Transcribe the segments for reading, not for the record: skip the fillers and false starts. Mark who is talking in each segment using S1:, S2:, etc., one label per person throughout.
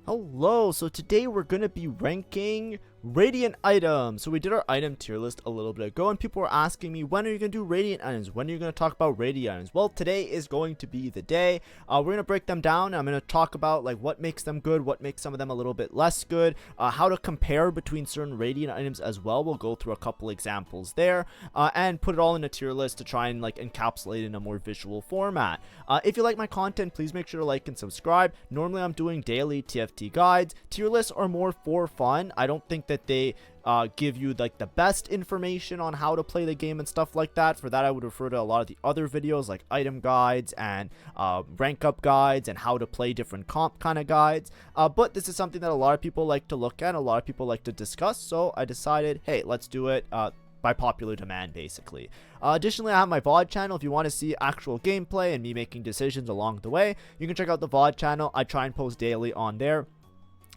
S1: Hello, so today we're going to be ranking Radiant items. So we did our item tier list a little bit ago and people were asking me, when are you going to do Radiant items? When are you going to talk about Radiant items? Well, today is going to be the day. We're going to break them down. I'm going to talk about like what makes them good, what makes some of them a little bit less good, how to compare between certain Radiant items as well. We'll go through a couple examples there and put it all in a tier list to try and like encapsulate in a more visual format. If you like my content, please make sure to like and subscribe. Normally I'm doing daily TFT guides. Tier lists are more for fun. I don't think that they give you like the best information on how to play the game and stuff like that. For that I would refer to a lot of the other videos like item guides and rank up guides and how to play different comp kind of guides, but this is something that a lot of people like to look at, a lot of people like to discuss, so I decided, hey, let's do it by popular demand basically. Additionally, I have my VOD channel. If you want to see actual gameplay and me making decisions along the way, you can check out the VOD channel. I try and post daily on there.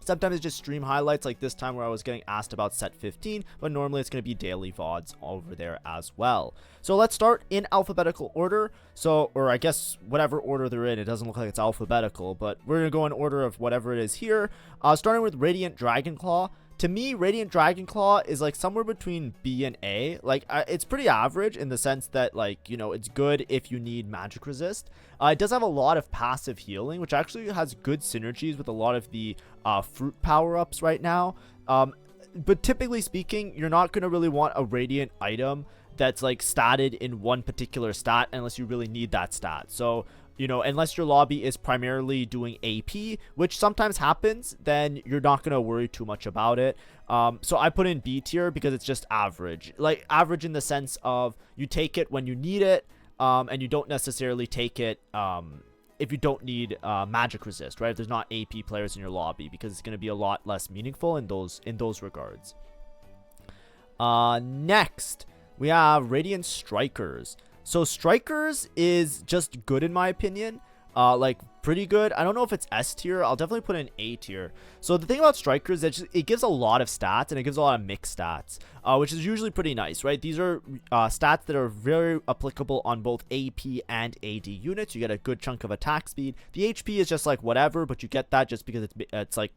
S1: Sometimes it's just stream highlights like this time where I was getting asked about set 15, but normally it's going to be daily VODs over there as well. So let's start in alphabetical order. So, or I guess whatever order they're in, it doesn't look like it's alphabetical, but we're going to go in order of whatever it is here. Starting with Radiant Dragonclaw. To me, Radiant Dragonclaw is like somewhere between B and A. Like, it's pretty average in the sense that, like, you know, it's good if you need magic resist. It does have a lot of passive healing, which actually has good synergies with a lot of the fruit power-ups right now. But typically speaking, you're not going to really want a Radiant item that's like statted in one particular stat unless you really need that stat. So, you know, unless your lobby is primarily doing AP, which sometimes happens, then you're not going to worry too much about it. So I put in B tier because it's just average. Like, average in the sense of you take it when you need it, and you don't necessarily take it if you don't need magic resist, right? If there's not AP players in your lobby, because it's going to be a lot less meaningful in those regards. Next, we have Radiant Strikers. So Strikers is just good in my opinion, like pretty good. I don't know if it's S tier. I'll definitely put in A tier. So the thing about Strikers is it gives a lot of stats and it gives a lot of mixed stats, which is usually pretty nice, right? These are stats that are very applicable on both AP and AD units. You get a good chunk of attack speed. The HP is just like whatever, but you get that just because it's like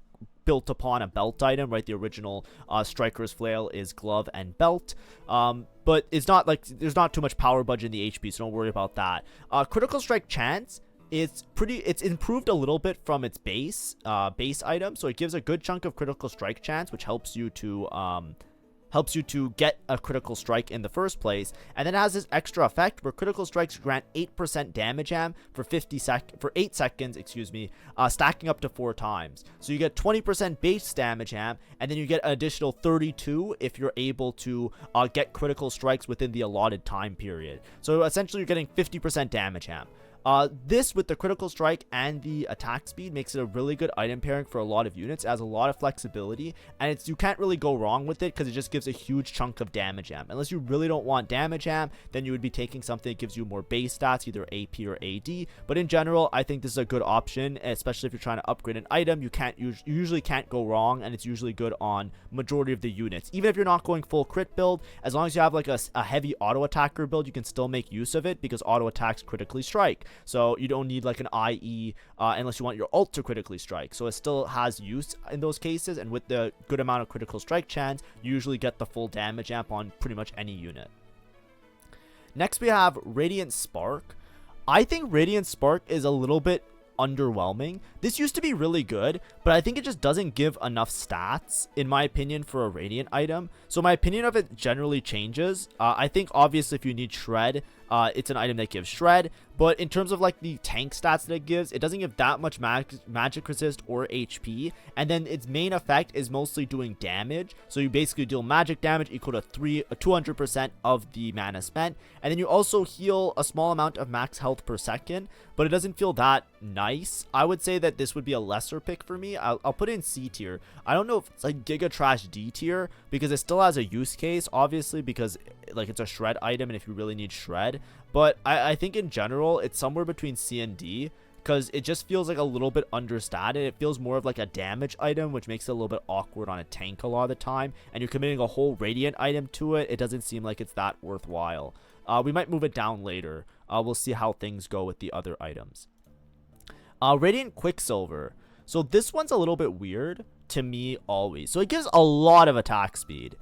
S1: built upon a belt item, right? The original Striker's Flail is glove and belt, but it's not like there's not too much power budget in the HP, so don't worry about that. Critical strike chance, it's improved a little bit from its base item, so it gives a good chunk of critical strike chance, which helps you to get a critical strike in the first place. And then it has this extra effect where critical strikes grant 8% damage am for 8 seconds, stacking up to 4 times. So you get 20% base damage am, and then you get an additional 32 if you're able to get critical strikes within the allotted time period. So essentially you're getting 50% damage am. This, with the critical strike and the attack speed, makes it a really good item pairing for a lot of units. It has a lot of flexibility, and you can't really go wrong with it because it just gives a huge chunk of damage am. Unless you really don't want damage am, then you would be taking something that gives you more base stats, either AP or AD. But in general, I think this is a good option, especially if you're trying to upgrade an item. You usually can't go wrong, and it's usually good on majority of the units. Even if you're not going full crit build, as long as you have like a heavy auto attacker build, you can still make use of it because auto attacks critically strike. So you don't need like an IE unless you want your ult to critically strike. So it still has use in those cases, and with the good amount of critical strike chance, you usually get the full damage amp on pretty much any unit. Next we have Radiant Spark. I think Radiant Spark is a little bit underwhelming. This used to be really good, but I think it just doesn't give enough stats, in my opinion, for a Radiant item. So my opinion of it generally changes. I think obviously if you need Shred, it's an item that gives Shred, but in terms of like the tank stats that it gives, it doesn't give that much magic resist or HP, and then its main effect is mostly doing damage. So you basically deal magic damage equal to 200% of the mana spent, and then you also heal a small amount of max health per second, but it doesn't feel that nice. I would say that this would be a lesser pick for me. I'll put it in C tier. I don't know if it's like Giga Trash D tier because it still has a use case, obviously, because like it's a shred item, and if you really need shred, but I think in general it's somewhere between C and D because it just feels like a little bit understated. It feels more of like a damage item, which makes it a little bit awkward on a tank a lot of the time, and you're committing a whole radiant item to it. It doesn't seem like it's that worthwhile. We might move it down later. We'll see how things go with the other items. Radiant Quicksilver. So this one's a little bit weird to me always. So it gives a lot of attack speed.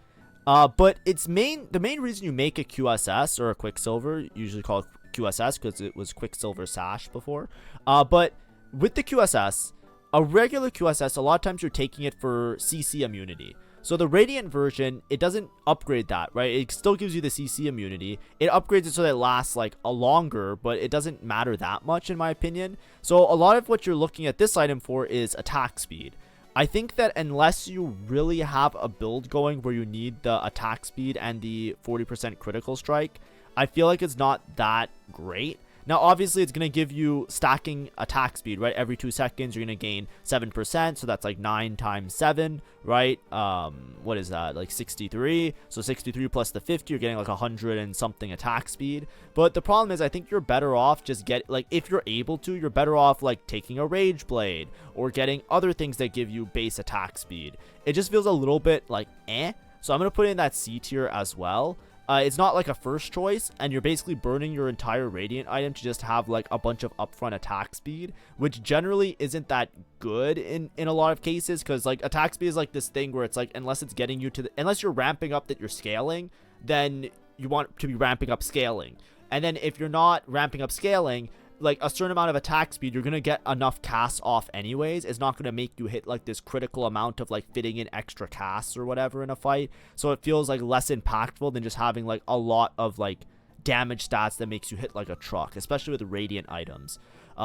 S1: But the main reason you make a QSS or a Quicksilver, usually called QSS because it was Quicksilver Sash before. But with the QSS, a regular QSS, a lot of times you're taking it for CC immunity. So the Radiant version, it doesn't upgrade that, right? It still gives you the CC immunity. It upgrades it so that it lasts like a longer, but it doesn't matter that much in my opinion. So a lot of what you're looking at this item for is attack speed. I think that unless you really have a build going where you need the attack speed and the 40% critical strike, I feel like it's not that great. Now, obviously, it's going to give you stacking attack speed, right? Every 2 seconds, you're going to gain 7%. So that's like 9 times 7, right? What is that? Like 63. So 63 plus the 50, you're getting like 100 and something attack speed. But the problem is, I think you're better off just if you're able to, you're better off like taking a Rage Blade or getting other things that give you base attack speed. It just feels a little bit like eh. So I'm going to put in that C tier as well. It's not like a first choice, and you're basically burning your entire Radiant item to just have like a bunch of upfront attack speed, which generally isn't that good in a lot of cases, because like attack speed is like this thing where it's like unless it's getting you to unless you're ramping up that you're scaling, then you want to be ramping up scaling. And then if you're not ramping up scaling, like a certain amount of attack speed, you're gonna get enough casts off anyways. It's not gonna make you hit like this critical amount of like fitting in extra casts or whatever in a fight, so it feels like less impactful than just having like a lot of like damage stats that makes you hit like a truck, especially with Radiant items.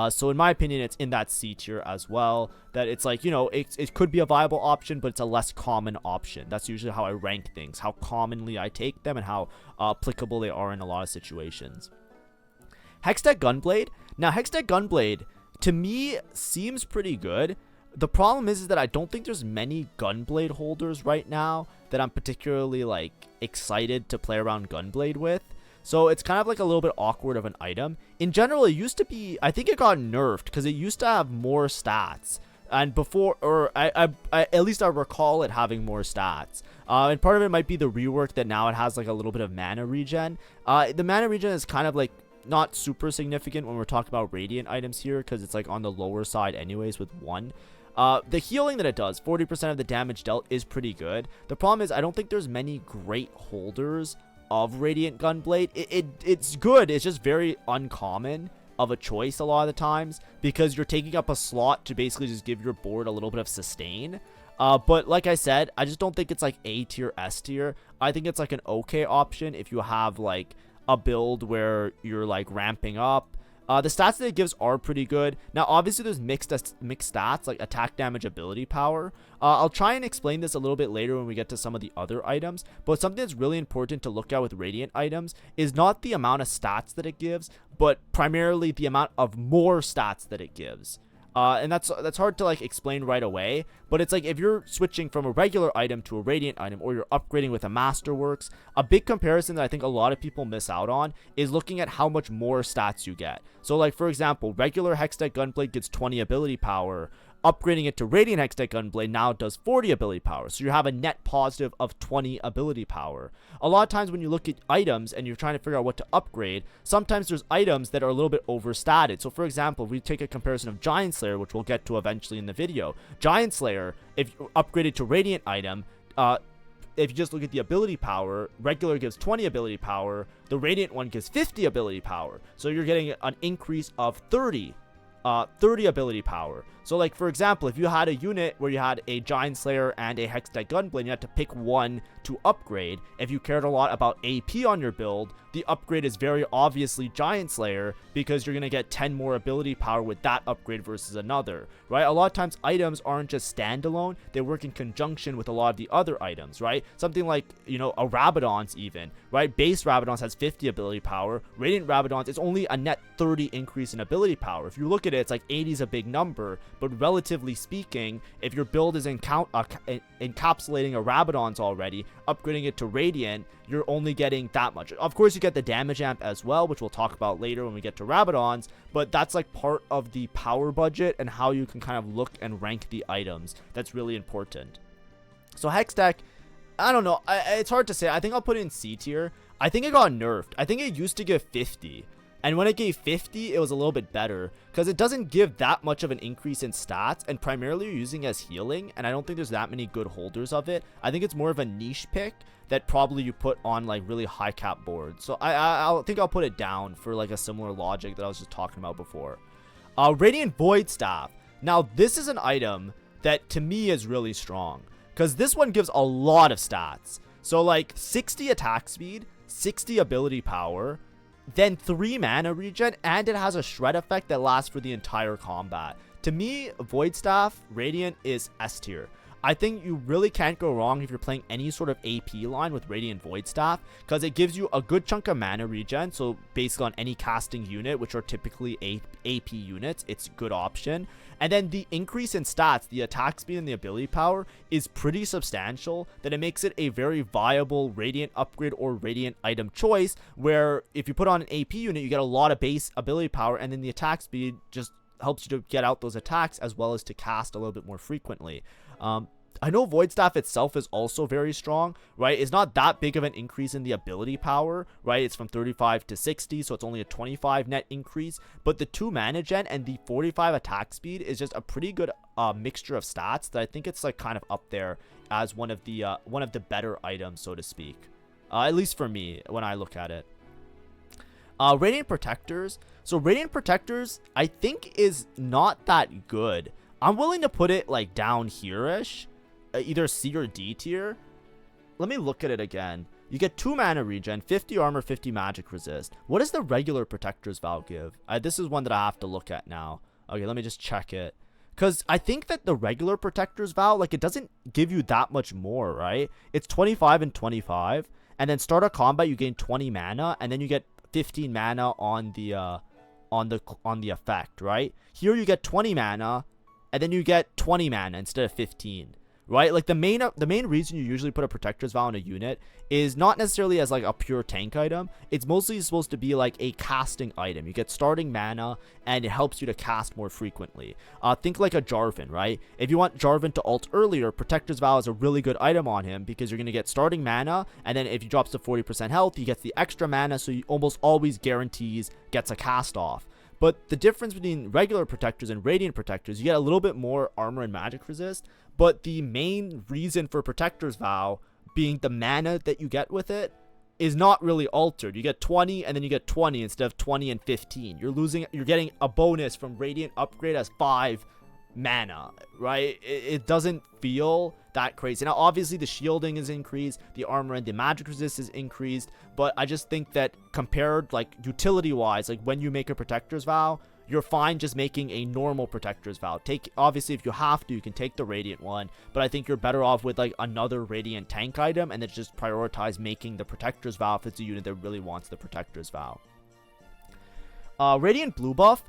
S1: So in my opinion, it's in that C tier as well, that it's like, you know, it could be a viable option, but it's a less common option. That's usually how I rank things, how commonly I take them and how applicable they are in a lot of situations. Hextech Gunblade. Now, Hextech Gunblade, to me, seems pretty good. The problem is that I don't think there's many Gunblade holders right now that I'm particularly, like, excited to play around Gunblade with. So it's kind of like a little bit awkward of an item. In general, it used to be, I think it got nerfed because it used to have more stats. And before, or at least I recall it having more stats. And part of it might be the rework that now it has, like, a little bit of mana regen. The mana regen is kind of, like, not super significant when we're talking about Radiant items here, because it's like on the lower side anyways with 1. The healing that it does, 40% of the damage dealt, is pretty good. The problem is I don't think there's many great holders of Radiant Gunblade. It's good, it's just very uncommon of a choice a lot of the times, because you're taking up a slot to basically just give your board a little bit of sustain. But like I said, I just don't think it's like A tier, S tier. I think it's like an okay option if you have like a build where you're like ramping up. The stats that it gives are pretty good. Now, obviously, there's mixed stats like attack damage, ability power. I'll try and explain this a little bit later when we get to some of the other items. But something that's really important to look at with Radiant items is not the amount of stats that it gives, but primarily the amount of more stats that it gives. And that's hard to like explain right away, but it's like if you're switching from a regular item to a Radiant item, or you're upgrading with a Masterworks, a big comparison that I think a lot of people miss out on is looking at how much more stats you get. So like, for example, regular Hextech Gunblade gets 20 ability power. Upgrading it to Radiant Hextech Gunblade now does 40 ability power, so you have a net positive of 20 ability power. A lot of times when you look at items and you're trying to figure out what to upgrade, sometimes there's items that are a little bit overstated. So for example, we take a comparison of Giant Slayer, which we'll get to eventually in the video. Giant Slayer, if you upgraded to Radiant item, if you just look at the ability power, regular gives 20 ability power, the Radiant one gives 50 ability power, so you're getting an increase of 30 ability power. So like, for example, if you had a unit where you had a Giant Slayer and a Hextech Gunblade, you had to pick one to upgrade. If you cared a lot about AP on your build, the upgrade is very obviously Giant Slayer, because you're going to get 10 more ability power with that upgrade versus another, right? A lot of times items aren't just standalone, they work in conjunction with a lot of the other items, right? Something like, you know, a Rabadon's even, right? Base Rabadon's has 50 ability power. Radiant Rabadon's is only a net 30 increase in ability power. If you look at it, it's like 80 is a big number, but relatively speaking, if your build is encapsulating a Rabadon's already, upgrading it to Radiant, you're only getting that much. Of course, you get the damage amp as well, which we'll talk about later when we get to Rabadon's, but that's like part of the power budget and how you can kind of look and rank the items. That's really important. So Hextech, I don't know, it's hard to say. I think I'll put it in C tier. I think it got nerfed. I think it used to give 50. And when it gave 50, it was a little bit better because it doesn't give that much of an increase in stats, and primarily you're using as healing, and I don't think there's that many good holders of it. I think it's more of a niche pick that probably you put on like really high cap boards. So I think I'll put it down for like a similar logic that I was just talking about before. Radiant Void Staff. Now this is an item that to me is really strong because this one gives a lot of stats. So like 60 attack speed, 60 ability power, then 3 mana regen, and it has a shred effect that lasts for the entire combat. To me, Void Staff Radiant is S tier. I think you really can't go wrong if you're playing any sort of AP line with Radiant Void Staff, because it gives you a good chunk of mana regen. So basically on any casting unit, which are typically AP units, it's a good option. And then the increase in stats, the attack speed and the ability power, is pretty substantial, that it makes it a very viable Radiant upgrade or Radiant item choice, where if you put on an AP unit, you get a lot of base ability power, and then the attack speed just helps you to get out those attacks as well as to cast a little bit more frequently. I know Void Staff itself is also very strong, right? It's not that big of an increase in the ability power, right? It's from 35 to 60, so it's only a 25 net increase. But the 2 mana gen and the 45 attack speed is just a pretty good mixture of stats that I think it's like kind of up there as one of the better items, so to speak. At least for me, when I look at it. Radiant Protectors. So Radiant Protectors, I think, is not that good. I'm willing to put it like down here-ish, either C or D tier. Let me look at it again. You get 2 mana regen, 50 armor, 50 magic resist. What does the regular Protector's Vow give? This is one that I have to look at now. Okay, let me just check it. Because I think that the regular Protector's Vow, like, it doesn't give you that much more, right? It's 25 and 25. And then start a combat, you gain 20 mana, and then you get 15 mana on the effect, right? Here you get 20 mana, and then you get 20 mana instead of 15, right? Like the main reason you usually put a Protector's Vow in a unit is not necessarily as like a pure tank item. It's mostly supposed to be like a casting item. You get starting mana, and it helps you to cast more frequently. Think like a Jarvan, right? If you want Jarvan to ult earlier, Protector's Vow is a really good item on him because you're going to get starting mana, and then if he drops to 40% health, he gets the extra mana, so he almost always guarantees gets a cast off. But the difference between regular Protectors and Radiant Protectors, you get a little bit more armor and magic resist, but the main reason for Protector's Vow being the mana that you get with it is not really altered. You get 20 and then you get 20 instead of 20 and 15. You're getting a bonus from Radiant upgrade as 5 mana, right? It doesn't feel that crazy. Now obviously the shielding is increased, the armor and the magic resist is increased, but I just think that compared like utility wise, like when you make a Protector's Vow, you're fine just making a normal Protector's Vow. Obviously if you have to, you can take the Radiant one, but I think you're better off with like another Radiant tank item, and then just prioritize making the Protector's Vow if it's a unit that really wants the Protector's Vow. Radiant Blue Buff.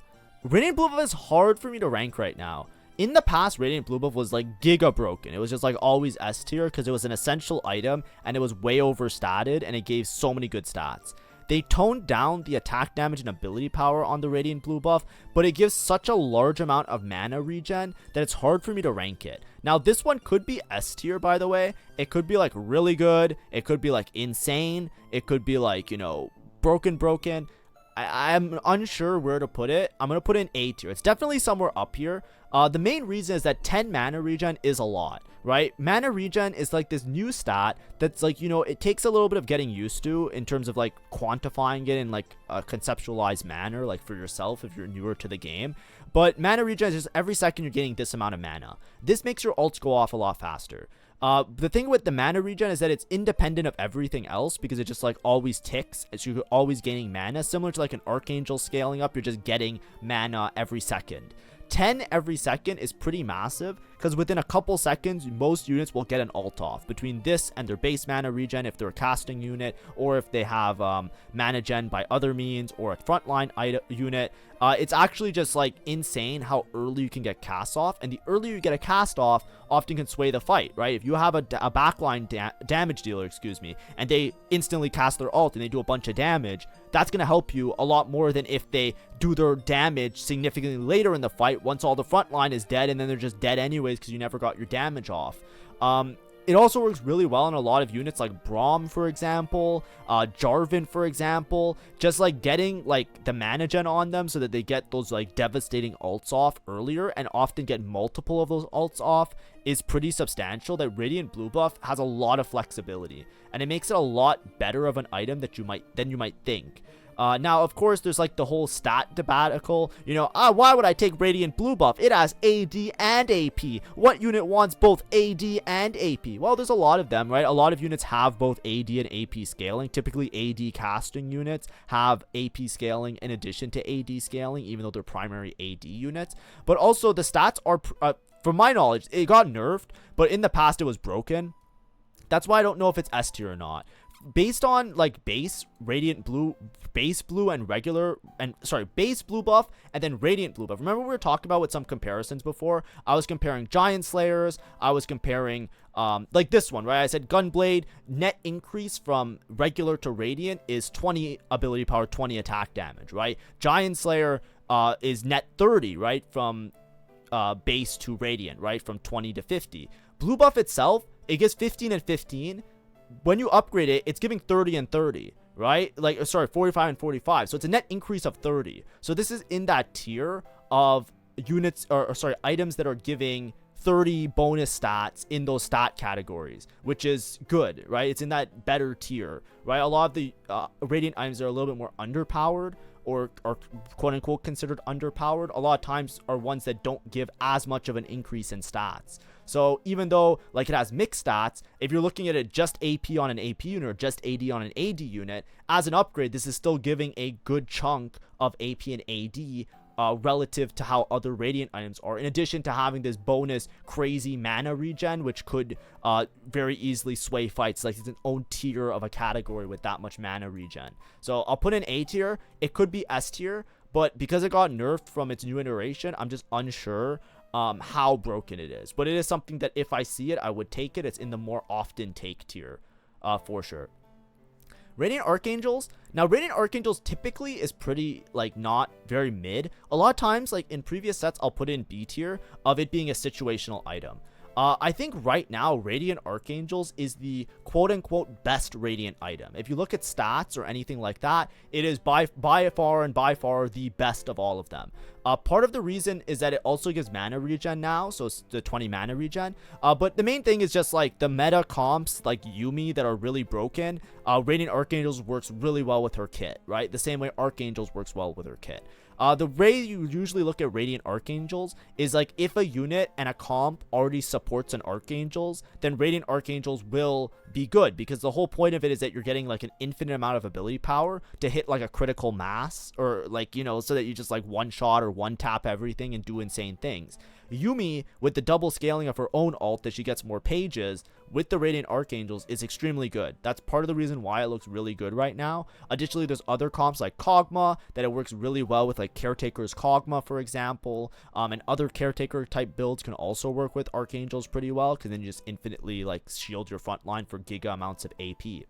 S1: Radiant Blue Buff is hard for me to rank right now. In the past, Radiant Blue Buff was like giga broken. It was just like always S tier because it was an essential item and it was way overstated and it gave so many good stats. They toned down the attack damage and ability power on the Radiant Blue Buff, but it gives such a large amount of mana regen that it's hard for me to rank it. Now this one could be S tier, by the way. It could be like really good. It could be like insane. It could be like, you know, broken. I'm unsure where to put it. I'm going to put it in A tier. It's definitely somewhere up here. The main reason is that 10 mana regen is a lot, right? Mana regen is like this new stat that's like, you know, it takes a little bit of getting used to in terms of like quantifying it in like a conceptualized manner, like for yourself if you're newer to the game. But mana regen is just every second you're getting this amount of mana. This makes your ults go off a lot faster. The thing with the mana regen is that it's independent of everything else because it just like always ticks. So you're always gaining mana, similar to like an Archangel scaling up. You're just getting mana every second. 10 every second is pretty massive because within a couple seconds, most units will get an ult off between this and their base mana regen if they're a casting unit, or if they have mana gen by other means, or a frontline unit. It's actually just like insane how early you can get cast off, and the earlier you get a cast off often can sway the fight, right? If you have a backline damage dealer, and they instantly cast their ult and they do a bunch of damage, that's going to help you a lot more than if they do their damage significantly later in the fight once all the front line is dead, and then they're just dead anyways because you never got your damage off. it also works really well on a lot of units like Braum, for example, Jarvan, for example, just like getting like the mana gen on them so that they get those like devastating ults off earlier and often get multiple of those ults off is pretty substantial. That Radiant Blue buff has a lot of flexibility, and it makes it a lot better of an item than you might think. Now, of course, there's like the whole stat debacle. You know, why would I take Radiant Blue buff? It has AD and AP. What unit wants both AD and AP? Well, there's a lot of them, right? A lot of units have both AD and AP scaling. Typically, AD casting units have AP scaling in addition to AD scaling, even though they're primary AD units. But also, the stats are, from my knowledge, it got nerfed, but in the past, it was broken. That's why I don't know if it's S tier or not. Based on like base blue buff and then Radiant Blue buff. Remember we were talking about with some comparisons before? I was comparing Giant Slayers. I was comparing like this one, right? I said Gunblade net increase from regular to Radiant is 20 ability power, 20 attack damage, right? Giant Slayer is net 30, right? From base to Radiant, right? From 20 to 50. Blue buff itself, it gives 15 and 15. When you upgrade it, it's giving 30 and 30, right? Like, sorry, 45 and 45. So it's a net increase of 30. So this is in that tier of units, or sorry, items that are giving 30 bonus stats in those stat categories, which is good, right? It's in that better tier, right? A lot of the Radiant items are a little bit more underpowered, or quote unquote considered underpowered. A lot of times are ones that don't give as much of an increase in stats. So even though like it has mixed stats, if you're looking at it just AP on an AP unit or just AD on an AD unit, as an upgrade, this is still giving a good chunk of AP and AD relative to how other Radiant items are, in addition to having this bonus crazy mana regen, which could very easily sway fights. Like, it's an own tier of a category with that much mana regen. So I'll put in A tier. It could be S tier, but because it got nerfed from its new iteration, I'm just unsure how broken it is. But it is something that if I see it, I would take it. It's in the more often take tier for sure. Radiant Archangels. Now, Radiant Archangels typically is pretty, like, not very mid. A lot of times, like, in previous sets, I'll put in B tier of it being a situational item. I think right now, Radiant Archangels is the quote-unquote best Radiant item. If you look at stats or anything like that, it is by far the best of all of them. Part of the reason is that it also gives mana regen now, so it's the 20 mana regen. But the main thing is just like the meta comps like Yuumi that are really broken. Radiant Archangels works really well with her kit, right? The same way Archangels works well with her kit. The way you usually look at Radiant Archangels is like if a unit and a comp already supports an Archangels, then Radiant Archangels will be good, because the whole point of it is that you're getting like an infinite amount of ability power to hit like a critical mass, or like, you know, so that you just like one shot or one tap everything and do insane things. Yuumi, with the double scaling of her own ult that she gets more pages with the Radiant Archangels, is extremely good. That's part of the reason why it looks really good right now. Additionally, there's other comps like Kog'Maw that it works really well with, like Caretaker's Kog'Maw, for example, and other Caretaker type builds can also work with Archangels pretty well, because then you just infinitely like shield your front line for giga amounts of AP.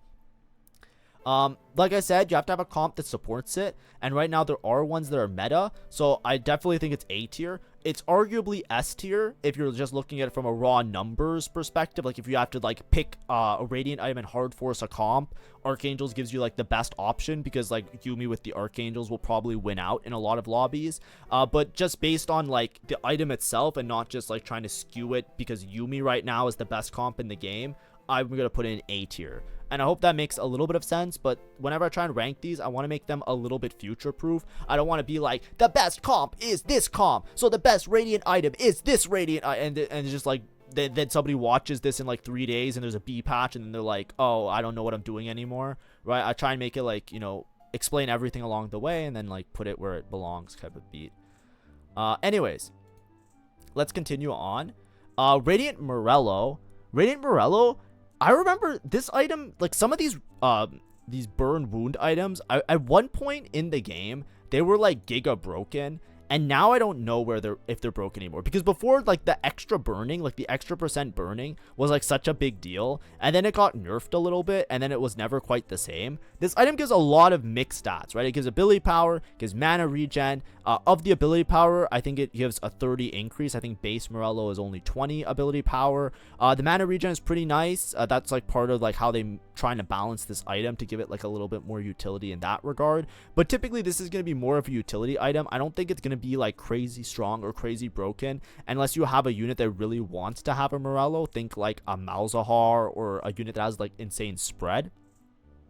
S1: Like I said, you have to have a comp that supports it, and right now there are ones that are meta, so I definitely think it's A tier. It's arguably S tier if you're just looking at it from a raw numbers perspective. Like if you have to like pick a Radiant item and hard force a comp, Archangels gives you like the best option, because like Yuumi with the Archangels will probably win out in a lot of lobbies. But just based on like the item itself and not just like trying to skew it because Yuumi right now is the best comp in the game, I'm going to put in A tier. And I hope that makes a little bit of sense, but whenever I try and rank these, I want to make them a little bit future-proof. I don't want to be like, the best comp is this comp, so the best Radiant item is this Radiant item, and just like, then somebody watches this in like 3 days, and there's a B patch, and then they're like, oh, I don't know what I'm doing anymore, right? I try and make it like, you know, explain everything along the way, and then like put it where it belongs type of beat. Anyways, let's continue on. Radiant Morello. I remember this item, like some of these burn wound items, at one point in the game, they were like giga broken, And now I don't know where if they're broken anymore, because before, like, the extra burning, like the extra percent burning was like such a big deal, and then it got nerfed a little bit, and then it was never quite the same. This item gives a lot of mixed stats, right? It gives ability power, gives mana regen. Of the ability power, I think it gives a 30 increase. I think base Morello is only 20 ability power. The mana regen is pretty nice. That's like part of like how they trying to balance this item to give it like a little bit more utility in that regard. But typically this is going to be more of a utility item. I don't think it's going to be like crazy strong or crazy broken unless you have a unit that really wants to have a Morello. Think like a Malzahar or a unit that has like insane spread.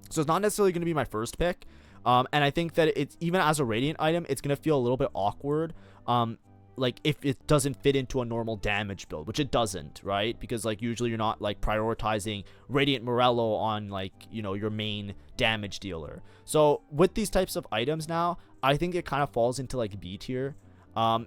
S1: So it's not necessarily going to be my first pick. And I think that it's, even as a Radiant item, it's going to feel a little bit awkward. Like if it doesn't fit into a normal damage build, which it doesn't, right? Because like usually you're not like prioritizing Radiant Morello on like, you know, your main damage dealer. So with these types of items now, I think it kind of falls into like B tier.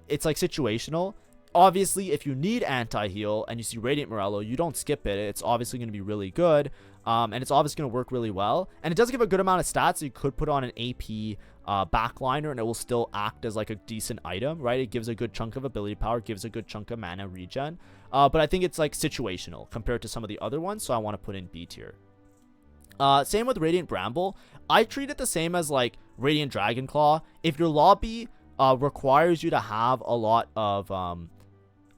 S1: It's like situational. Obviously, if you need anti-heal and you see Radiant Morello, you don't skip it. It's obviously going to be really good. And it's obviously going to work really well. And it does give a good amount of stats. So you could put on an AP backliner and it will still act as like a decent item, right? It gives a good chunk of ability power, gives a good chunk of mana regen. But I think it's like situational compared to some of the other ones. So I want to put in B tier. Same with Radiant Bramble. I treat it the same as like Radiant Dragonclaw. If your lobby requires you to have a lot of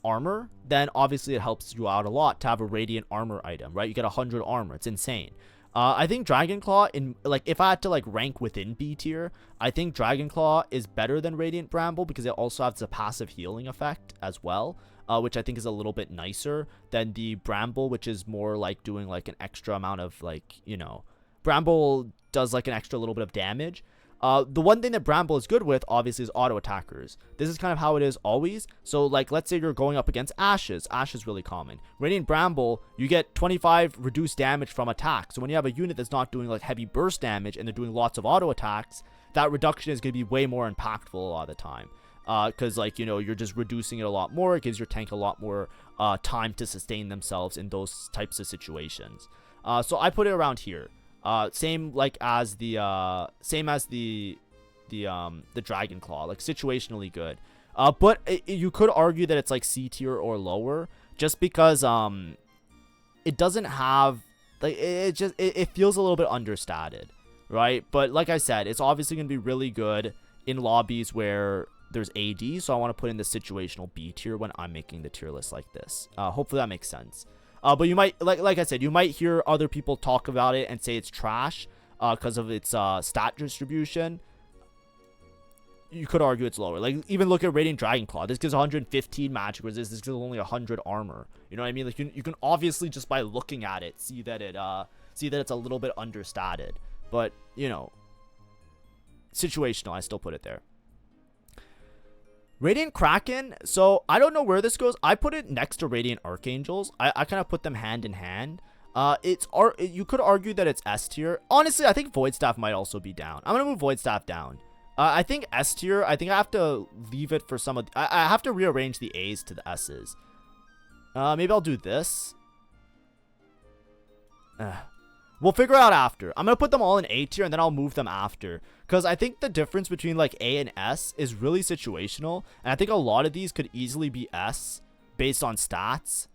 S1: armor, then obviously it helps you out a lot to have a Radiant armor item, right? You get 100 armor. It's insane. I think Dragonclaw, in like if I had to like rank within B tier, I think Dragonclaw is better than Radiant Bramble because it also has a passive healing effect as well, which I think is a little bit nicer than the Bramble, which is more like doing like an extra amount of like, you know, Bramble does like an extra little bit of damage. The one thing that Bramble is good with, obviously, is auto attackers. This is kind of how it is always. So, like, let's say you're going up against Ashes. Ash is really common. Radiant Bramble, you get 25 reduced damage from attack. So when you have a unit that's not doing, like, heavy burst damage and they're doing lots of auto attacks, that reduction is going to be way more impactful a lot of the time. Because, like, you know, you're just reducing it a lot more. It gives your tank a lot more time to sustain themselves in those types of situations. So I put it around here. Same like as the Dragonclaw, like situationally good. But you could argue that it's like C tier or lower, just because it doesn't have like it feels a little bit understated, right? But like I said, it's obviously gonna be really good in lobbies where there's AD. So I want to put in the situational B tier when I'm making the tier list like this. Hopefully that makes sense. But you might, like I said, you might hear other people talk about it and say it's trash because of its stat distribution. You could argue it's lower. Like, even look at Radiant Dragonclaw. This gives 115 magic resist. This gives only 100 armor. You know what I mean? Like, you can obviously, just by looking at it, see that it's a little bit understated. But, you know, situational. I still put it there. Radiant Kraken, so I don't know where this goes. I put it next to Radiant Archangels. I kind of put them hand in hand. You could argue that it's S tier. Honestly, I think Void Staff might also be down. I'm going to move Void Staff down. I think S tier, I think I have to leave it for some of... I have to rearrange the A's to the S's. Maybe I'll do this. We'll figure out after. I'm going to put them all in A tier and then I'll move them after. Because I think the difference between like A and S is really situational. And I think a lot of these could easily be S based on stats.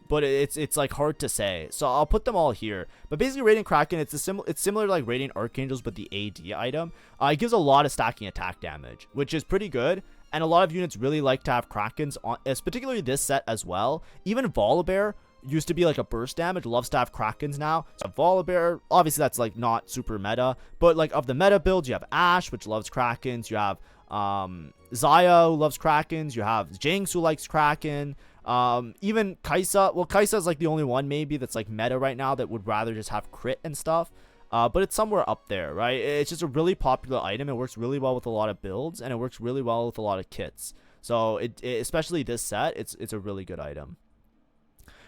S1: But it's like hard to say. So I'll put them all here. But basically Radiant Kraken, it's similar to like Radiant Archangels, but the AD item. It gives a lot of stacking attack damage, which is pretty good. And a lot of units really like to have Krakens, on, particularly this set as well. Even Volibear used to be like a burst damage, loves to have Krakens now. So Volibear, obviously that's like not super meta, but like of the meta builds, you have Ashe, which loves Krakens. You have Xayah, who loves Krakens. You have Jinx, who likes Kraken. Even Kai'Sa. Well, Kai'Sa is like the only one maybe that's like meta right now that would rather just have crit and stuff. But it's somewhere up there, right? It's just a really popular item. It works really well with a lot of builds, and it works really well with a lot of kits. So especially this set, it's a really good item.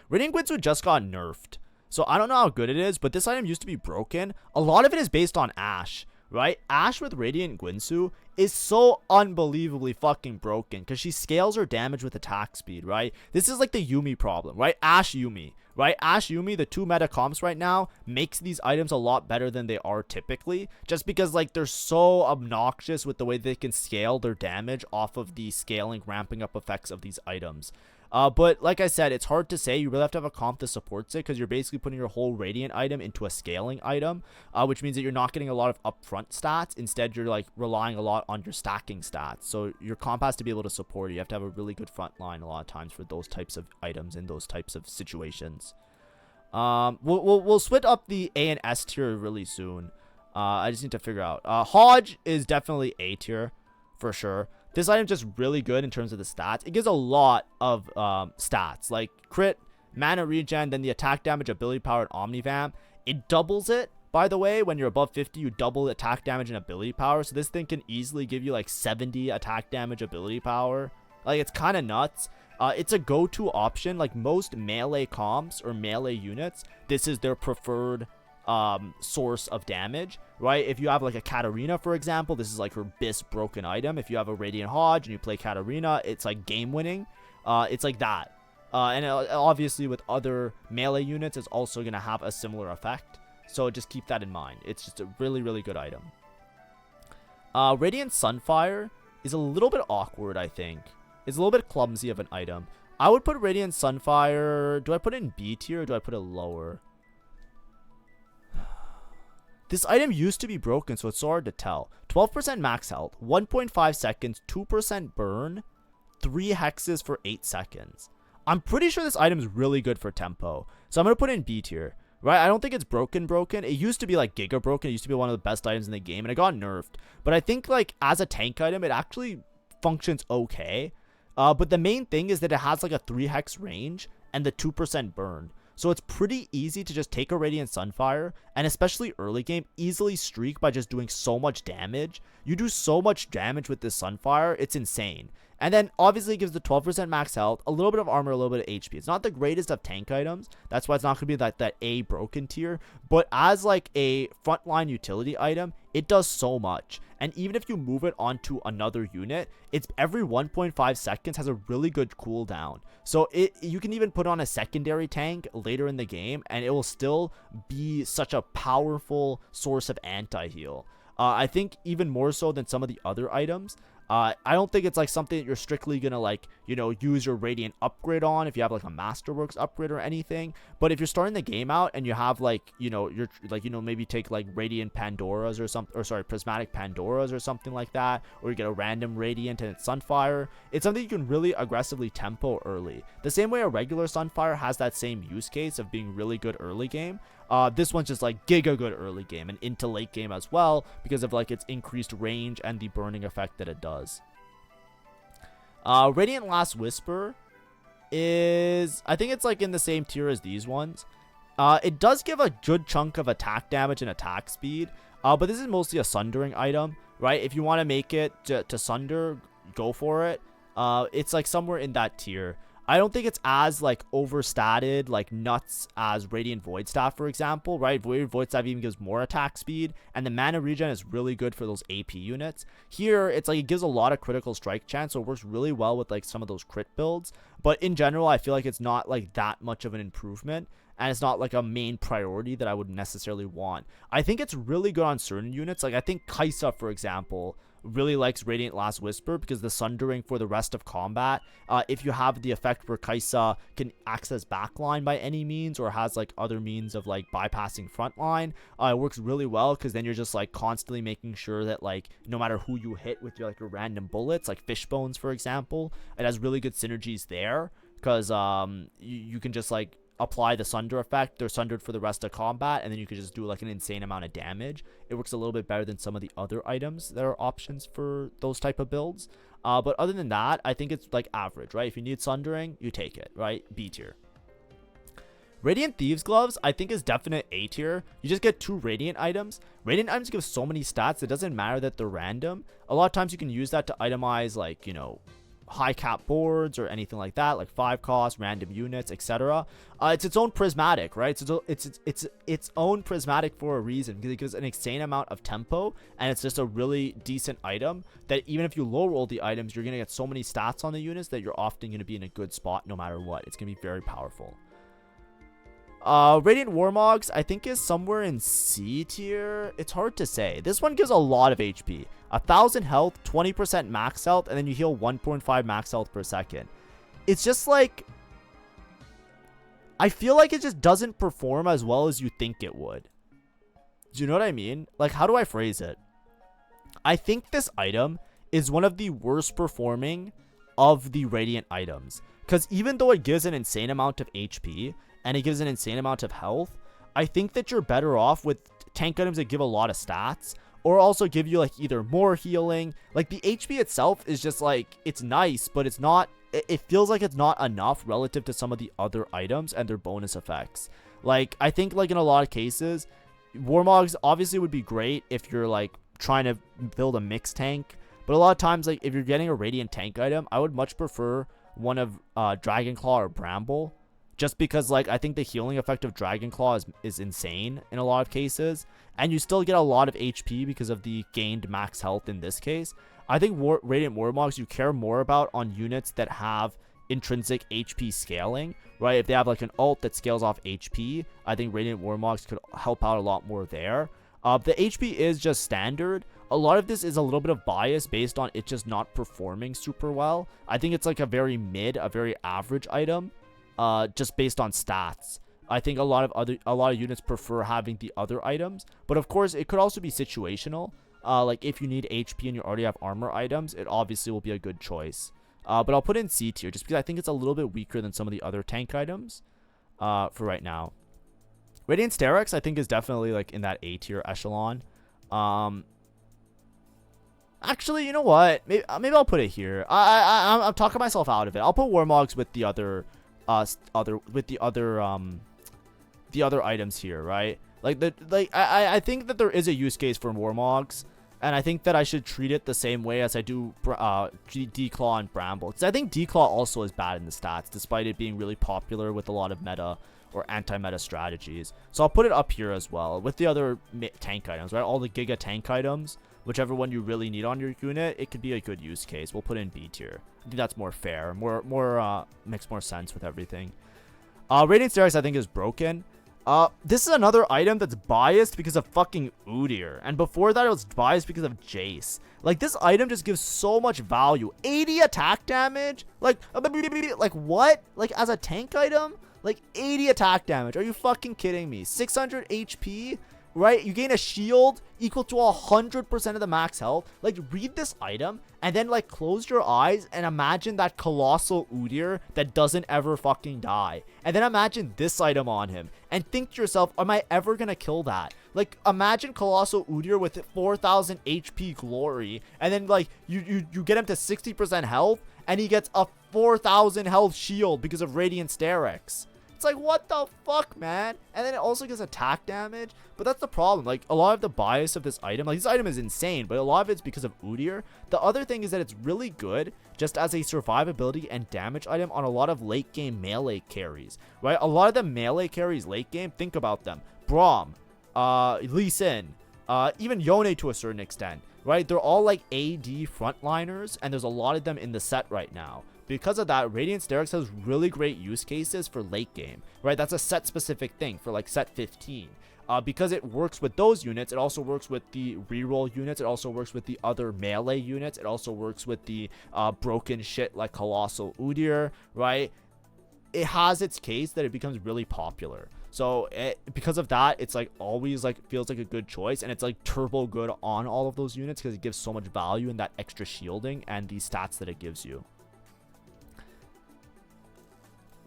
S1: Radiant Guinsoo just got nerfed. So I don't know how good it is, but this item used to be broken. A lot of it is based on Ashe, right? Ashe with Radiant Guinsoo is so unbelievably fucking broken because she scales her damage with attack speed, right? This is like the Yuumi problem, right? Ashe Yuumi, right? Ashe Yuumi, the two meta comps right now, makes these items a lot better than they are typically, just because like they're so obnoxious with the way they can scale their damage off of the scaling, ramping up effects of these items. But like I said, it's hard to say. You really have to have a comp that supports it because you're basically putting your whole Radiant item into a scaling item, which means that you're not getting a lot of upfront stats. Instead, you're like relying a lot on your stacking stats. So your comp has to be able to support it. You have to have a really good front line a lot of times for those types of items in those types of situations. We'll split up the A and S tier really soon. I just need to figure out. Hodge is definitely A tier for sure. This item's just really good in terms of the stats. It gives a lot of stats, like crit, mana regen, then the attack damage, ability power, and omnivamp. It doubles it, by the way. When you're above 50, you double attack damage and ability power. So this thing can easily give you like 70 attack damage, ability power. Like, it's kind of nuts. It's a go-to option. Like most melee comps or melee units, this is their preferred source of damage, right? If you have like a Katarina, for example, this is like her best broken item. If you have a Radiant Hodge and you play Katarina, it's like game winning. It's like that. And obviously with other melee units, it's also going to have a similar effect. So just keep that in mind. It's just a really, really good item. Radiant Sunfire is a little bit awkward, I think. It's a little bit clumsy of an item. I would put Radiant Sunfire... Do I put it in B tier or do I put it lower? This item used to be broken, so it's so hard to tell. 12% max health, 1.5 seconds, 2% burn, 3 hexes for 8 seconds. I'm pretty sure this item is really good for tempo. So I'm going to put it in B tier. Right? I don't think it's broken. It used to be like Giga broken. It used to be one of the best items in the game, and it got nerfed. But I think like as a tank item, it actually functions okay. But the main thing is that it has like a 3 hex range and the 2% burn. So it's pretty easy to just take a Radiant Sunfire, and especially early game, easily streak by just doing so much damage. You do so much damage with this Sunfire, it's insane. And then obviously it gives the 12% max health, a little bit of armor, a little bit of HP. It's not the greatest of tank items. That's why it's not going to be that A broken tier. But as like a frontline utility item, it does so much. And even if you move it onto another unit, it's every 1.5 seconds has a really good cooldown. So you can even put on a secondary tank later in the game, and it will still be such a powerful source of anti-heal. I think even more so than some of the other items. I don't think it's like something that you're strictly gonna like, you know, use your Radiant upgrade on if you have like a Masterworks upgrade or anything. But if you're starting the game out and you have like, you know, you're like, you know, maybe take like Radiant Pandoras or something, or sorry, Prismatic Pandoras or something like that, or you get a random Radiant and it's Sunfire. It's something you can really aggressively tempo early. The same way a regular Sunfire has that same use case of being really good early game. This one's just like giga good early game and into late game as well because of like its increased range and the burning effect that it does. Radiant Last Whisper is, I think it's like in the same tier as these ones. It does give a good chunk of attack damage and attack speed, but this is mostly a sundering item, right? If you want to make it to sunder, go for it. It's like somewhere in that tier. I don't think it's as like overstated like nuts as Radiant Void Staff, for example, right? Void Staff even gives more attack speed, and the mana regen is really good for those AP units. Here, it's like it gives a lot of critical strike chance, so it works really well with like some of those crit builds. But in general, I feel like it's not like that much of an improvement, and it's not like a main priority that I would necessarily want. I think it's really good on certain units. Like I think Kaisa, for example, really likes Radiant Last Whisper because the sundering for the rest of combat, if you have the effect where Kaisa can access backline by any means or has like other means of like bypassing frontline, it works really well because then you're just like constantly making sure that like no matter who you hit with your random bullets, like Fishbones for example, it has really good synergies there because you can just like apply the sunder effect. They're sundered for the rest of combat, and then you can just do like an insane amount of damage. It works a little bit better than some of the other items that are options for those type of builds. But other than that, I think it's like average, right? If you need sundering, you take it, right? B tier. Radiant Thieves Gloves, I think is definite A tier. You just get 2 Radiant items. Radiant items give so many stats, it doesn't matter that they're random. A lot of times you can use that to itemize like, you know, high cap boards or anything like that, like 5 cost, random units, etc. It's its own prismatic, right? It's its own prismatic for a reason, because it gives an insane amount of tempo, and it's just a really decent item that even if you low roll the items, you're gonna get so many stats on the units that you're often gonna be in a good spot no matter what. It's gonna be very powerful. Radiant Warmogs, I think, is somewhere in C tier. It's hard to say. This one gives a lot of HP. 1,000 health, 20% max health, and then you heal 1.5 max health per second. It's just like, I feel like it just doesn't perform as well as you think it would. Do you know what I mean? Like, how do I phrase it? I think this item is one of the worst performing of the Radiant items. Because even though it gives an insane amount of HP, and it gives an insane amount of health, I think that you're better off with tank items that give a lot of stats, or also give you like either more healing. Like the HP itself is just like, it's nice, but it's not, it feels like it's not enough relative to some of the other items and their bonus effects. Like, I think like in a lot of cases, Warmogs obviously would be great if you're like trying to build a mixed tank, but a lot of times, like if you're getting a Radiant tank item, I would much prefer one of Dragonclaw or Bramble. Just because, like, I think the healing effect of Dragonclaw is insane in a lot of cases. And you still get a lot of HP because of the gained max health in this case. I think Radiant Warmogs you care more about on units that have intrinsic HP scaling, right? If they have, like, an ult that scales off HP, I think Radiant Warmogs could help out a lot more there. The HP is just standard. A lot of this is a little bit of bias based on it just not performing super well. I think it's, like, a very average item. Just based on stats. I think a lot of units prefer having the other items, but of course it could also be situational. Like if you need HP and you already have armor items, it obviously will be a good choice. But I'll put it in C tier just because I think it's a little bit weaker than some of the other tank items for right now. Radiant Sterex I think is definitely like in that A tier echelon. Actually, you know what? Maybe I'll put it here. I'm talking myself out of it. I'll put Warmogs with the other items here, right? I think that there is a use case for Warmogs, and I think that I should treat it the same way as I do Declaw and Bramble, because I think Declaw also is bad in the stats despite it being really popular with a lot of meta or anti-meta strategies. So I'll put it up here as well with the other tank items, right? All the Giga tank items, whichever one you really need on your unit, it could be a good use case. We'll put it in B tier. I think that's more fair, makes more sense with everything. Radiant Sterex I think is broken. This is another item that's biased because of fucking Udyr, and before that it was biased because of Jace. Like, this item just gives so much value. 80 attack damage? Like what? Like, as a tank item? Like, 80 attack damage. Are you fucking kidding me? 600 HP? Right? You gain a shield equal to 100% of the max health. Like, read this item and then, like, close your eyes and imagine that colossal Udyr that doesn't ever fucking die. And then imagine this item on him and think to yourself, am I ever gonna kill that? Like, imagine colossal Udyr with 4,000 HP glory, and then, like, you get him to 60% health and he gets a 4,000 health shield because of Radiant Sterex. It's like, what the fuck, man? And then it also gives attack damage. But that's the problem. Like, a lot of the bias of this item, like, this item is insane, but a lot of it's because of Udyr. The other thing is that it's really good just as a survivability and damage item on a lot of late game melee carries, right? A lot of the melee carries late game, think about them. Braum, Lee Sin, even Yone to a certain extent, right? They're all like AD frontliners, and there's a lot of them in the set right now. Because of that, Radiant Sterex has really great use cases for late game, right? That's a set specific thing for like set 15. Because it works with those units, it also works with the reroll units, it also works with the other melee units, it also works with the broken shit like Colossal Udyr, right? It has its case that it becomes really popular. So because of that, it's like always like feels like a good choice, and it's like turbo good on all of those units because it gives so much value in that extra shielding and the stats that it gives you.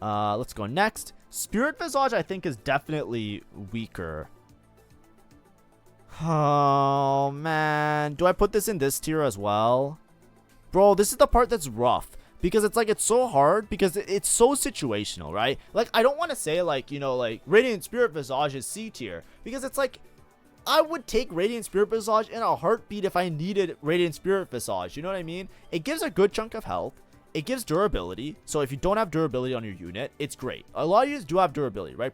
S1: Let's go next. Spirit Visage I think is definitely weaker. Oh man, do I put this in this tier as well? Bro, this is the part that's rough, because it's like, it's so hard because it's so situational, right? Like, I don't want to say like, you know, like Radiant Spirit Visage is C tier, because it's like, I would take Radiant Spirit Visage in a heartbeat if I needed Radiant Spirit Visage, you know what I mean? It gives a good chunk of health. it gives durability. So if you don't have durability on your unit, it's great. A lot of units do have durability, right?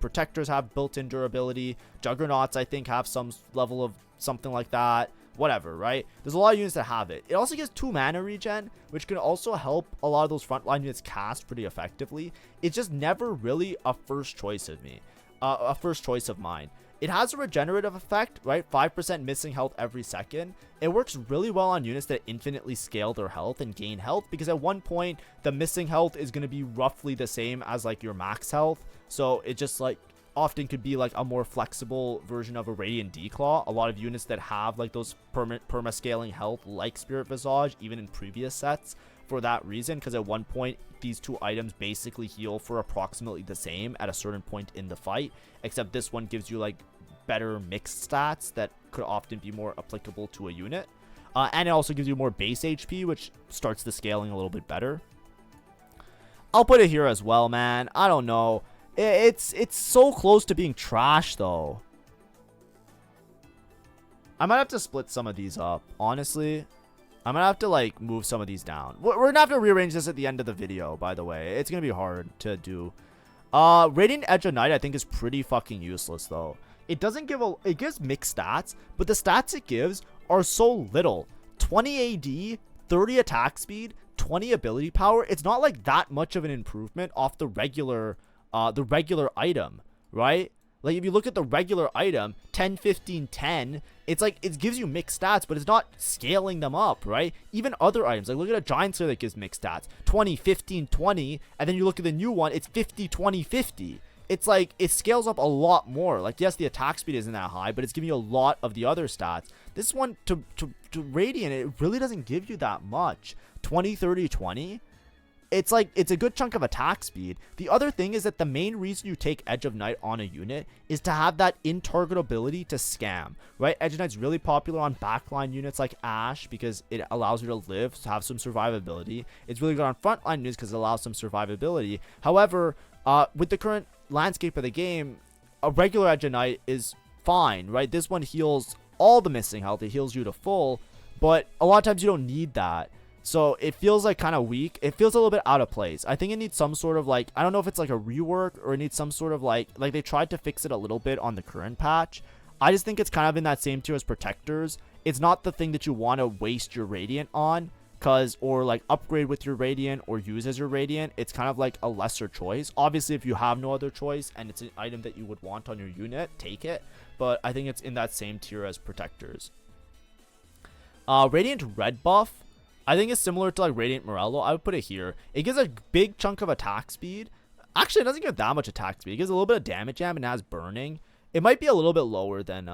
S1: Protectors have built-in durability. Juggernauts, I think, have some level of something like that. Whatever, right? There's a lot of units that have it. It also gives 2 mana regen, which can also help a lot of those frontline units cast pretty effectively. It's just never really a first choice of me, a first choice of mine. It has a regenerative effect, right? 5% missing health every second. It works really well on units that infinitely scale their health and gain health, because at one point the missing health is going to be roughly the same as like your max health. So it just like often could be like a more flexible version of a Radiant Declaw. A lot of units that have like those perma scaling health like Spirit Visage, even in previous sets, for that reason, because at one point these 2 items basically heal for approximately the same at a certain point in the fight, except this one gives you like better mixed stats that could often be more applicable to a unit, and it also gives you more base HP, which starts the scaling a little bit better. I'll put it here as well, man. I don't know, it's so close to being trash though. I might have to split some of these up, honestly. I'm gonna have to like move some of these down. We're gonna have to rearrange this at the end of the video, by the way. It's gonna be hard to do. Radiant Edge of Night I think is pretty fucking useless though. It doesn't give it gives mixed stats, but the stats it gives are so little. 20 AD, 30 attack speed, 20 ability power. It's not like that much of an improvement off the regular item, right? Like if you look at the regular item, 10, 15, 10, it's like it gives you mixed stats, but it's not scaling them up, right? Even other items, like look at a Giant Slayer that gives mixed stats, 20, 15, 20, and then you look at the new one, it's 50, 20, 50. It's like it scales up a lot more. Like yes, the attack speed isn't that high, but it's giving you a lot of the other stats. This one to Radiant, it really doesn't give you that much. 20, 30, 20. It's like it's a good chunk of attack speed. The other thing is that the main reason you take Edge of Night on a unit is to have that in-target ability to scam, right? Edge of Night's really popular on backline units like Ashe because it allows you to live, to have some survivability. It's really good on frontline units because it allows some survivability. However, with the current landscape of the game, a regular Edge of Night is fine, right? This one heals all the missing health. It heals you to full, but a lot of times you don't need that. So it feels like kind of weak. It feels a little bit out of place. I think it needs some sort of like, I don't know if it's like a rework or it needs some sort of like they tried to fix it a little bit on the current patch. I just think it's kind of in that same tier as Protectors. It's not the thing that you want to waste your Radiant on, or like upgrade with your Radiant or use as your Radiant. It's kind of like a lesser choice. Obviously, if you have no other choice and it's an item that you would want on your unit, take it. But I think it's in that same tier as Protectors. Radiant Red buff, I think it's similar to like Radiant Morello. I would put it here. It gives a big chunk of attack speed. Actually, it doesn't give that much attack speed. It gives a little bit of damage jam and it has burning. It might be a little bit lower than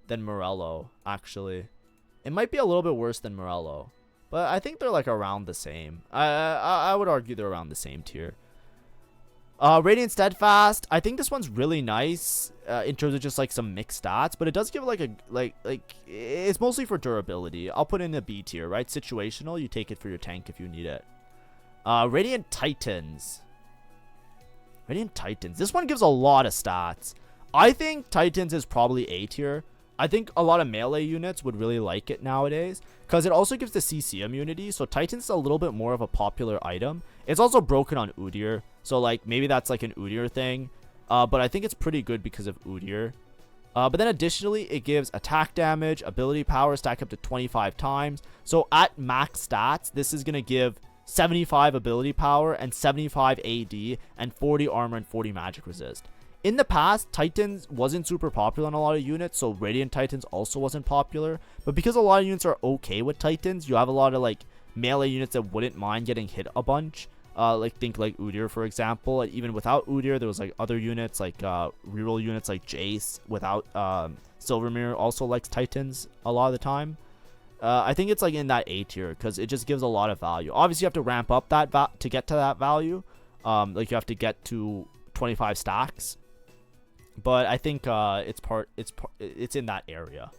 S1: Morello, actually. It might be a little bit worse than Morello. But I think they're like around the same. I would argue they're around the same tier. Radiant Steadfast, I think this one's really nice in terms of just like some mixed stats, but it does give like it's mostly for durability. I'll put it in a B tier, right? Situational, you take it for your tank if you need it. Radiant Titans. This one gives a lot of stats. I think Titans is probably A tier. I think a lot of melee units would really like it nowadays because it also gives the CC immunity. So Titan's is a little bit more of a popular item. It's also broken on Udyr. So like maybe that's like an Udyr thing. But I think it's pretty good because of Udyr. But then additionally, it gives attack damage, ability power stack up to 25 times. So at max stats, this is going to give 75 ability power and 75 AD and 40 armor and 40 magic resist. In the past, Titans wasn't super popular on a lot of units, so Radiant Titans also wasn't popular. But because a lot of units are okay with Titans, you have a lot of like melee units that wouldn't mind getting hit a bunch. Think like Udyr, for example. And even without Udyr, there was like other units like reroll units like Jace without Silvermirror also likes Titans a lot of the time. I think it's like in that A tier because it just gives a lot of value. Obviously, you have to ramp up that to get to that value. Like you have to get to 25 stacks. But I think it's in that area.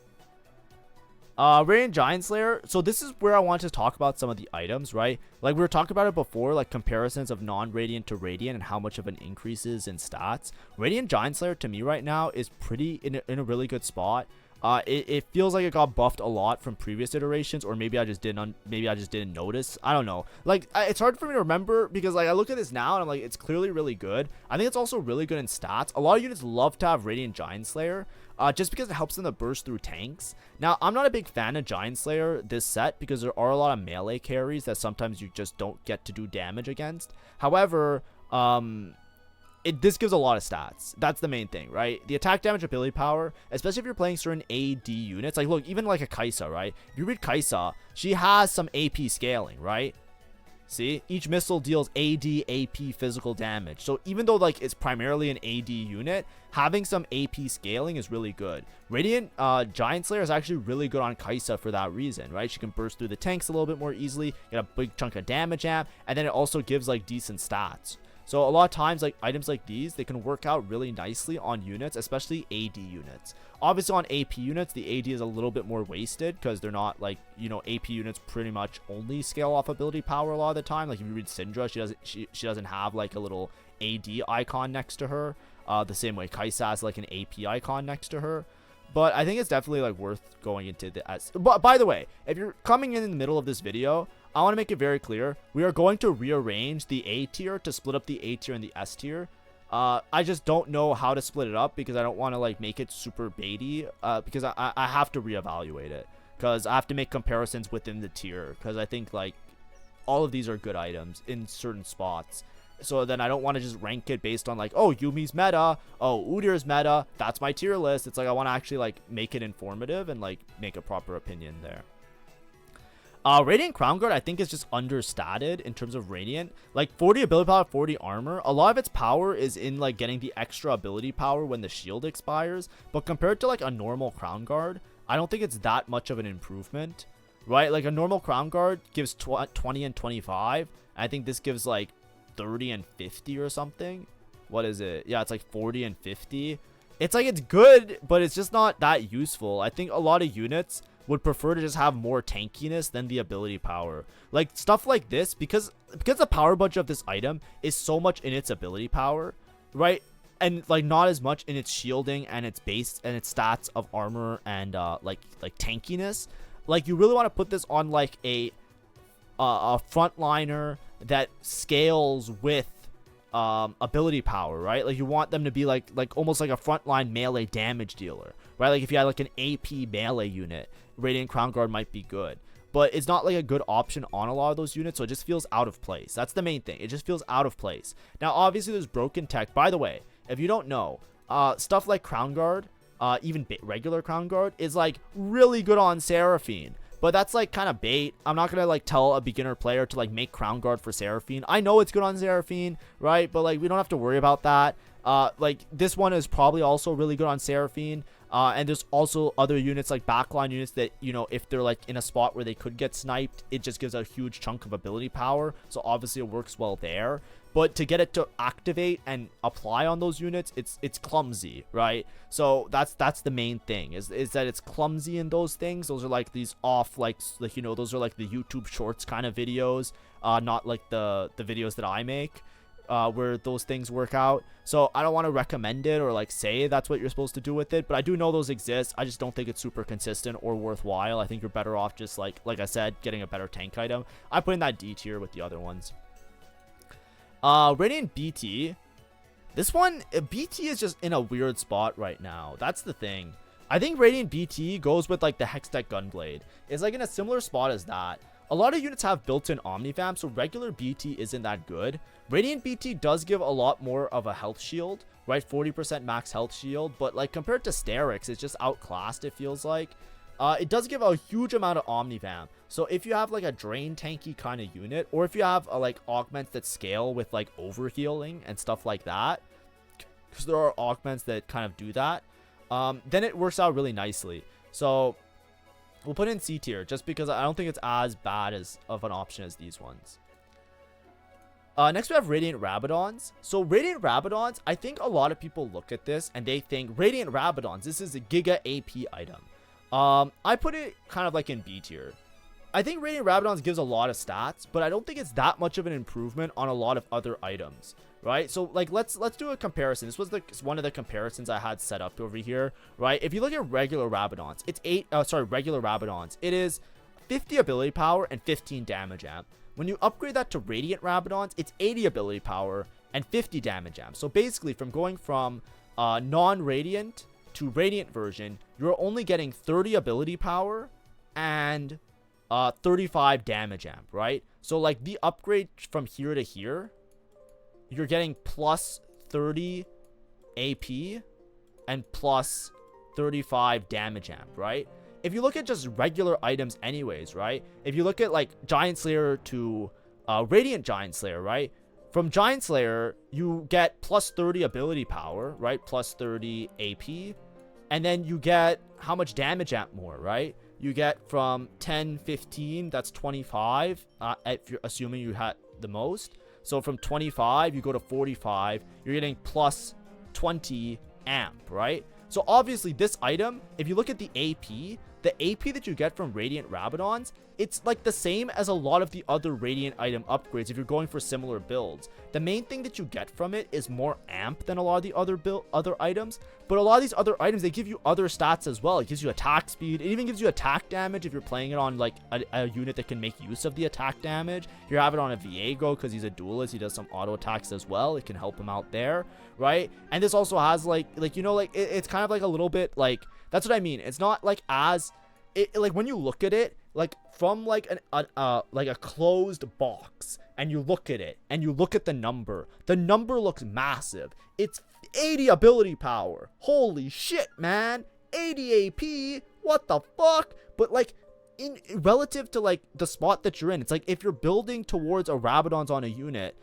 S1: Radiant Giant Slayer. So this is where I want to talk about some of the items, right? Like we were talking about it before, like comparisons of non-Radiant to Radiant and how much of an increase is in stats. Radiant Giant Slayer to me right now is pretty in a really good spot. It feels like it got buffed a lot from previous iterations, or maybe I just didn't notice. I don't know. Like, it's hard for me to remember because like I look at this now and I'm like, it's clearly really good. I think it's also really good in stats. A lot of units love to have Radiant Giant Slayer, just because it helps them to burst through tanks. Now, I'm not a big fan of Giant Slayer this set because there are a lot of melee carries that sometimes you just don't get to do damage against. However, this gives a lot of stats. That's the main thing, right? The attack damage ability power, especially if you're playing certain AD units. Like, look, even like a Kaisa, right? If you read Kaisa, she has some AP scaling, right? See? Each missile deals AD, AP physical damage. So even though, like, it's primarily an AD unit, having some AP scaling is really good. Radiant Giant Slayer is actually really good on Kaisa for that reason, right? She can burst through the tanks a little bit more easily, get a big chunk of damage amp, and then it also gives, like, decent stats. So a lot of times, like, items like these, they can work out really nicely on units, especially AD units. Obviously on AP units, the AD is a little bit more wasted because they're not, like, you know, AP units pretty much only scale off ability power a lot of the time. Like, if you read Syndra, she doesn't have, like, a little AD icon next to her. The same way Kaisa has, like, an AP icon next to her. But I think it's definitely, like, worth going into the S. But by the way, if you're coming in the middle of this video, I want to make it very clear. We are going to rearrange the A tier to split up the A tier and the S tier. I just don't know how to split it up because I don't want to, like, make it super baity. Because I have to reevaluate it. Because I have to make comparisons within the tier. Because I think, like, all of these are good items in certain spots. So then I don't want to just rank it based on, like, oh, Yumi's meta, oh, Udyr's meta, that's my tier list. It's like I want to actually, like, make it informative and, like, make a proper opinion there. Radiant Crown Guard, I think, is just understated in terms of Radiant. Like, 40 ability power, 40 armor. A lot of its power is in, like, getting the extra ability power when the shield expires. But compared to, like, a normal Crown Guard, I don't think it's that much of an improvement, right? Like, a normal Crown Guard gives 20 and 25. I think this gives, like, 30 and 50 or something. What is it? Yeah, it's like 40 and 50. It's like, it's good, but it's just not that useful. I think a lot of units would prefer to just have more tankiness than the ability power. Like, stuff like this, because the power budget of this item is so much in its ability power, right? And, like, not as much in its shielding and its base and its stats of armor and like tankiness. Like, you really want to put this on, like, a frontliner that scales with ability power, right? Like, you want them to be like almost like a frontline melee damage dealer, right? Like, if you had, like, an AP melee unit, Radiant Crown Guard might be good, but it's not, like, a good option on a lot of those units, so it just feels out of place. That's the main thing. It just feels out of place. Now, obviously, there's broken tech. By the way, if you don't know, stuff like Crown Guard, even regular Crown Guard, is, like, really good on Seraphine. But that's, like, kind of bait. I'm not going to, like, tell a beginner player to, like, make Crown Guard for Seraphine. I know it's good on Seraphine, right? But, like, we don't have to worry about that. Like, this one is probably also really good on Seraphine. And there's also other units, like backline units, that, you know, if they're, like, in a spot where they could get sniped, it just gives a huge chunk of ability power. So, obviously, it works well there. But to get it to activate and apply on those units, it's clumsy, right? So that's the main thing, is that it's clumsy in those things. Those are, like, these off, like, you know, those are, like, the YouTube Shorts kind of videos, not like the videos that I make, where those things work out. So I don't want to recommend it or, like, say that's what you're supposed to do with it, but I do know those exist. I just don't think it's super consistent or worthwhile. I think you're better off just, like I said, getting a better tank item. I put in that D tier with the other ones. Radiant BT. This one, BT is just in a weird spot right now. That's the thing. I think Radiant BT goes with, like, the Hextech Gunblade. It's, like, in a similar spot as that. A lot of units have built-in Omnifam, so regular BT isn't that good. Radiant BT does give a lot more of a health shield, right? 40% max health shield, but, like, compared to Sterix, it's just outclassed, it feels like. It does give a huge amount of Omnifam. So if you have, like, a drain tanky kind of unit, or if you have like augments that scale with, like, overhealing and stuff like that, because there are augments that kind of do that, then it works out really nicely. So we'll put in C tier just because I don't think it's as bad of an option as these ones. Next we have Radiant Rabadons. So Radiant Rabadons, I think a lot of people look at this and they think Radiant Rabadons, this is a Giga AP item. I put it kind of like in B tier. I think Radiant Rabadons gives a lot of stats, but I don't think it's that much of an improvement on a lot of other items, right? So like let's do a comparison. This was one of the comparisons I had set up over here, right? If you look at regular Rabadons, it's regular Rabadons, it is 50 ability power and 15 damage amp. When you upgrade that to Radiant Rabadons, it's 80 ability power and 50 damage amp. So basically, from going from non-Radiant to Radiant version, you're only getting 30 ability power and 35 damage amp, right? So like the upgrade from here to here, you're getting plus 30 AP and plus 35 damage amp, right? If you look at just regular items anyways, right? If you look at like Giant Slayer to Radiant Giant Slayer, right? From Giant Slayer, you get plus 30 ability power, right? Plus 30 AP. And then you get how much damage amp more, right? You get from 10, 15, that's 25, if you're assuming you had the most. So from 25, you go to 45, you're getting plus 20 amp, right? So obviously this item, if you look at the AP that you get from Radiant Rabadons, it's like the same as a lot of the other Radiant item upgrades if you're going for similar builds. The main thing that you get from it is more amp than a lot of the other items, but a lot of these other items, they give you other stats as well. It gives you attack speed, it even gives you attack damage if you're playing it on like a unit that can make use of the attack damage. If you have it on a Viego because he's a duelist, he does some auto attacks as well, it can help him out there, right? And this also has like you know, like it's kind of like a little bit like, that's what I mean. It's not like as like when you look at it, like from like like a closed box, and you look at it and you look at the number looks massive. It's 80 ability power. Holy shit, man. 80 AP. What the fuck? But like in relative to like the spot that you're in, it's like if you're building towards a Rabadons on a unit,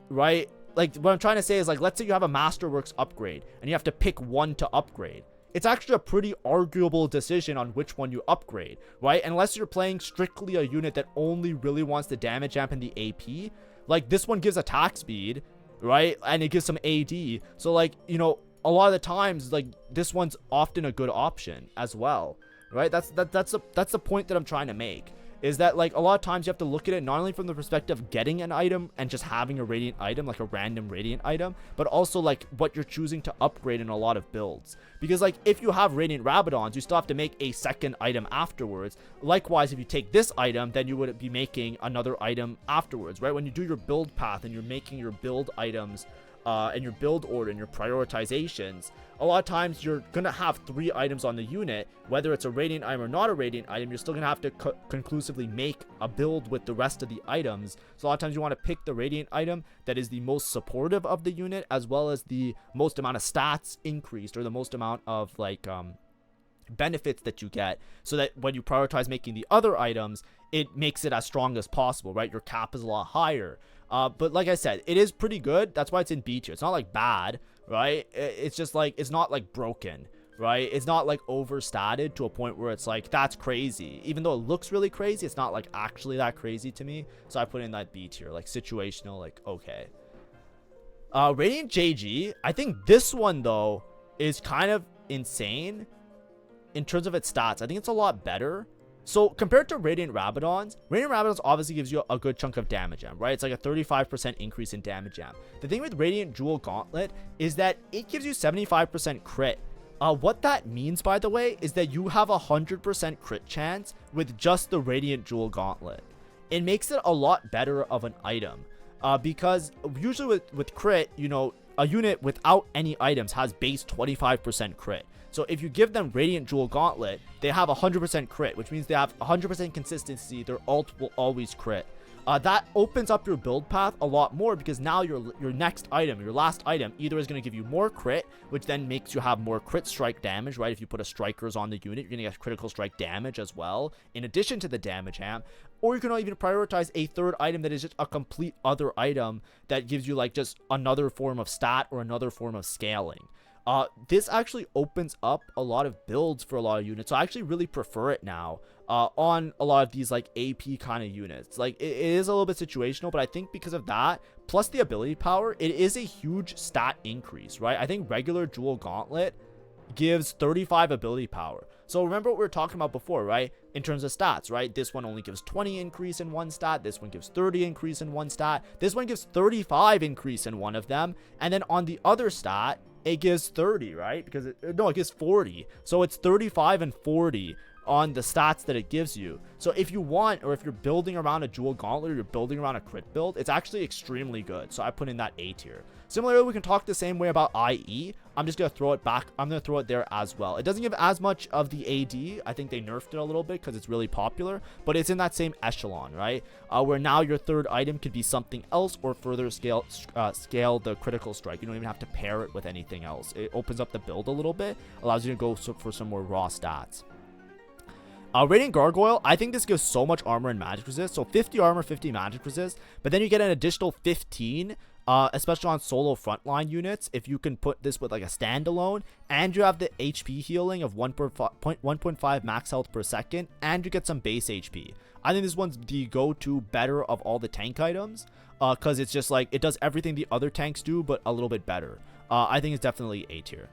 S1: right? Like what I'm trying to say is, like, let's say you have a Masterworks upgrade and you have to pick one to upgrade. It's actually a pretty arguable decision on which one you upgrade, right? Unless you're playing strictly a unit that only really wants the damage amp and the AP. Like this one gives attack speed, right? And it gives some AD. So like, you know, a lot of the times, like this one's often a good option as well, right? That's the point that I'm trying to make. Is that like a lot of times you have to look at it not only from the perspective of getting an item and just having a Radiant item, like a random Radiant item, but also like what you're choosing to upgrade in a lot of builds. Because like if you have Radiant Rabadons, you still have to make a second item afterwards. Likewise, if you take this item, then you would be making another item afterwards, right? When you do your build path and you're making your build items and your build order and your prioritizations, a lot of times you're gonna have 3 items on the unit. Whether it's a Radiant item or not a Radiant item, you're still gonna have to conclusively make a build with the rest of the items. So a lot of times you want to pick the Radiant item that is the most supportive of the unit, as well as the most amount of stats increased, or the most amount of like benefits that you get, so that when you prioritize making the other items, it makes it as strong as possible, right? Your cap is a lot higher. But like I said, it is pretty good. That's why it's in B tier. It's not like bad, right? It's just like, it's not like broken, right? It's not like overstated to a point where it's like, that's crazy. Even though it looks really crazy, it's not like actually that crazy to me. So I put in that B tier, like situational, like okay. Radiant JG, I think this one though is kind of insane in terms of its stats. I think it's a lot better. So compared to Radiant Rabadons obviously gives you a good chunk of damage amp, right? It's like a 35% increase in damage amp. The thing with Radiant Jewel Gauntlet is that it gives you 75% crit. What that means, by the way, is that you have a 100% crit chance with just the Radiant Jewel Gauntlet. It makes it a lot better of an item, because usually with crit, you know, a unit without any items has base 25% crit. So if you give them Radiant Jewel Gauntlet, they have 100% crit, which means they have 100% consistency. Their ult will always crit. That opens up your build path a lot more, because now your next item, your last item, either is going to give you more crit, which then makes you have more crit strike damage, right? If you put a strikers on the unit, you're going to get critical strike damage as well, in addition to the damage amp. Or you can even prioritize a third item that is just a complete other item that gives you like just another form of stat or another form of scaling. This actually opens up a lot of builds for a lot of units. So I actually really prefer it now on a lot of these like AP kind of units. Like it is a little bit situational, but I think because of that, plus the ability power, it is a huge stat increase, right? I think regular Jewel Gauntlet gives 35 ability power. So remember what we were talking about before, right? in terms of stats, right? This one only gives 20 increase in one stat. This one gives 30 increase in one stat. This one gives 35 increase in one of them. And then on the other stat, it gives 30, right? Because it gives 40. So it's 35 and 40 on the stats that it gives you. So if you want, or if you're building around a jewel gauntlet, or you're building around a crit build, it's actually extremely good. So I put in that A tier. Similarly, we can talk the same way about IE. I'm just going to throw it back. I'm going to throw it there as well. It doesn't give as much of the AD. I think they nerfed it a little bit because it's really popular, but it's in that same echelon, right? Where now your third item could be something else, or further scale the critical strike. You don't even have to pair it with anything else. It opens up the build a little bit, allows you to go for some more raw stats. Radiant Gargoyle, I think this gives so much armor and magic resist. So 50 armor, 50 magic resist, but then you get an additional 15, especially on solo frontline units, if you can put this with like a standalone, and you have the HP healing of 1.5 max health per second, and you get some base HP. I think this one's the go-to better of all the tank items, because it's just like, it does everything the other tanks do, but a little bit better. I think it's definitely A tier.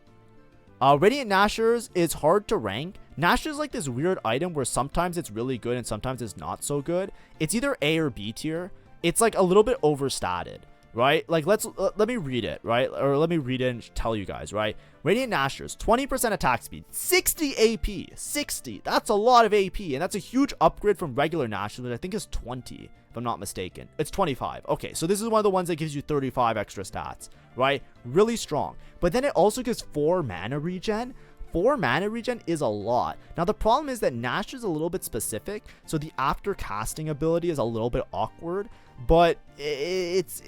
S1: Radiant Nashers is hard to rank. Nasher is like this weird item where sometimes it's really good and sometimes it's not so good. It's either A or B tier. It's like a little bit overstated, right? Like let me read it, right? Or let me read it and tell you guys, right? Radiant Nashers, 20% attack speed, 60 AP, 60. That's a lot of AP, and that's a huge upgrade from regular Nashers, which I think is 20, if I'm not mistaken. It's 25. Okay, so this is one of the ones that gives you 35 extra stats, right? Really strong. But then it also gives 4 mana regen. 4 mana regen is a lot. Now the problem is that Nash is a little bit specific, so the after casting ability is a little bit awkward, but it's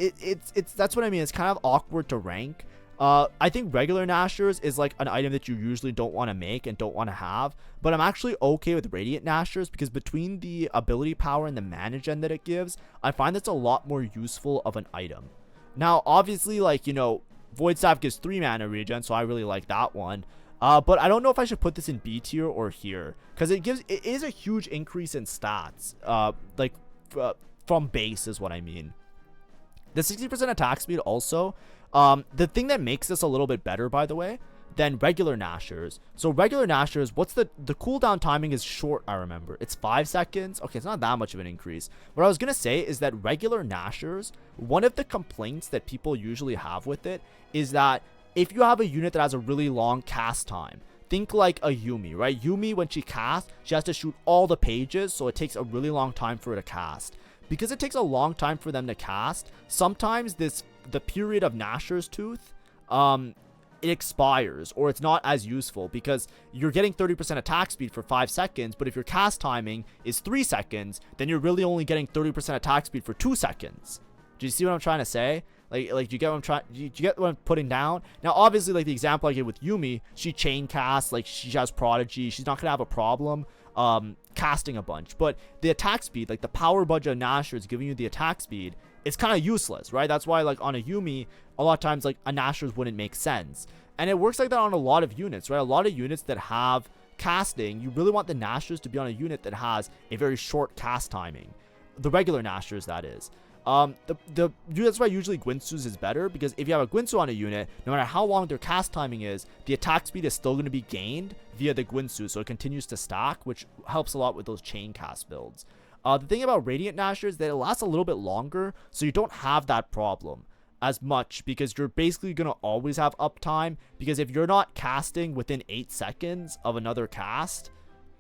S1: that's what I mean. It's kind of awkward to rank. I think regular Nashers is like an item that you usually don't want to make and don't want to have, but I'm actually okay with Radiant Nashers because between the ability power and the mana gen that it gives, I find that's a lot more useful of an item. Now obviously, like, you know, Void Staff gives 3 mana regen, so I really like that one. But I don't know if I should put this in B tier or here, because it is a huge increase in stats, from base is what I mean. The 60% attack speed also, the thing that makes this a little bit better, by the way, than regular Nashers. So regular Nashers, what's the cooldown timing is short, I remember. It's 5 seconds. Okay, it's not that much of an increase. What I was going to say is that regular Nashers, one of the complaints that people usually have with it is that if you have a unit that has a really long cast time, think like a Yuumi, right? Yuumi, when she casts, she has to shoot all the pages, so it takes a really long time for her to cast. Because it takes a long time for them to cast, sometimes the period of Nasher's Tooth, it expires, or it's not as useful because you're getting 30% attack speed for 5 seconds, but if your cast timing is 3 seconds, then you're really only getting 30% attack speed for 2 seconds. Do you see what I'm trying to say? Like, you get what I'm trying? You get what I'm putting down? Now, obviously, like the example I gave with Yuumi, she chain casts, like she has Prodigy, she's not gonna have a problem casting a bunch. But the attack speed, like the power budget of Nasher is giving you the attack speed, it's kind of useless, right? That's why, like on a Yuumi, a lot of times like a Nasher's wouldn't make sense, and it works like that on a lot of units, right? A lot of units that have casting, you really want the Nashers to be on a unit that has a very short cast timing. The regular Nashers, that is. That's why usually Gwinsu's is better, because if you have a Gwinsu on a unit, no matter how long their cast timing is, the attack speed is still going to be gained via the Gwinsu, so it continues to stack, which helps a lot with those chain cast builds. The thing about Radiant Nasher is that it lasts a little bit longer, so you don't have that problem as much, because you're basically going to always have uptime, because if you're not casting within 8 seconds of another cast,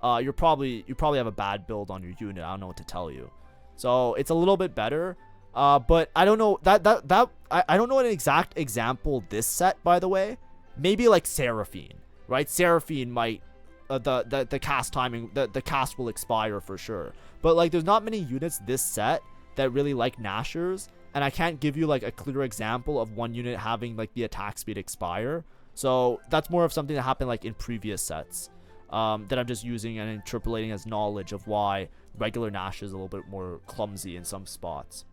S1: you probably have a bad build on your unit. I don't know what to tell you. So it's a little bit better. But I don't know I don't know an exact example this set, by the way. Maybe like Seraphine, right? Seraphine might the cast timing, the cast will expire for sure. But like there's not many units this set that really like Nashers, and I can't give you like a clear example of one unit having like the attack speed expire. So that's more of something that happened like in previous sets, that I'm just using and interpolating as knowledge of why regular Nash is a little bit more clumsy in some spots.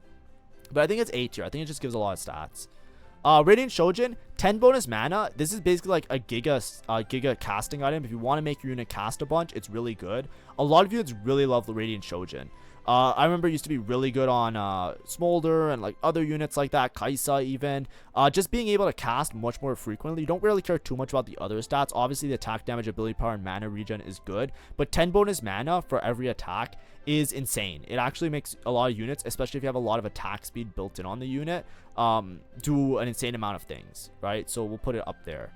S1: But I think it's A tier. I think it just gives a lot of stats. Radiant Shojin, 10 bonus mana. This is basically like a giga casting item. If you want to make your unit cast a bunch, it's really good. A lot of units really love the Radiant Shojin. I remember it used to be really good on Smolder and like other units like that, Kaisa even. Just being able to cast much more frequently. You don't really care too much about the other stats. Obviously, the attack damage, ability power, and mana regen is good, but 10 bonus mana for every attack is insane. It actually makes a lot of units, especially if you have a lot of attack speed built in on the unit, do an insane amount of things, right? So we'll put it up there.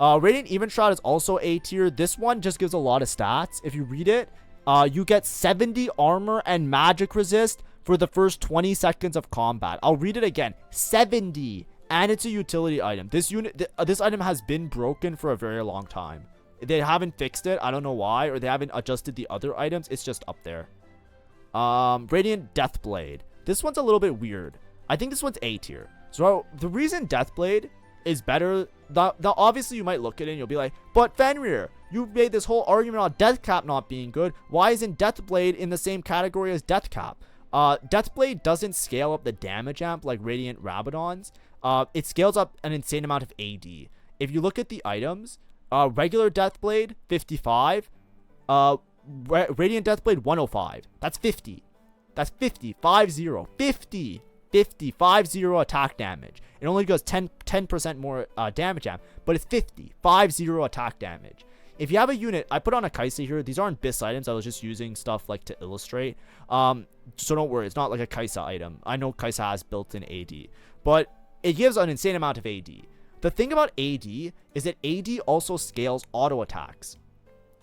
S1: Radiant Even Shroud is also A tier. This one just gives a lot of stats. If you read it, you get 70 armor and magic resist for the first 20 seconds of combat. I'll read it again. 70. And it's a utility item. This item has been broken for a very long time. They haven't fixed it. I don't know why. Or they haven't adjusted the other items. It's just up there. Radiant Deathblade. This one's a little bit weird. I think this one's A tier. So the reason Deathblade is better, obviously you might look at it and you'll be like, but Fenrir, you made this whole argument on Deathcap not being good. Why isn't Deathblade in the same category as Deathcap? Deathblade doesn't scale up the damage amp like Radiant Rabadon's. It scales up an insane amount of AD. If you look at the items, regular Deathblade 55, Radiant Deathblade 105. That's 50. That's 50. 50. 50. 50 attack damage. It only goes 10% more damage amp, but it's 50 attack damage. If you have a unit, I put on a Kaisa here. These aren't BIS items. I was just using stuff like to illustrate. So don't worry, it's not like a Kaisa item. I know Kaisa has built-in AD, but it gives an insane amount of AD. The thing about AD is that AD also scales auto attacks.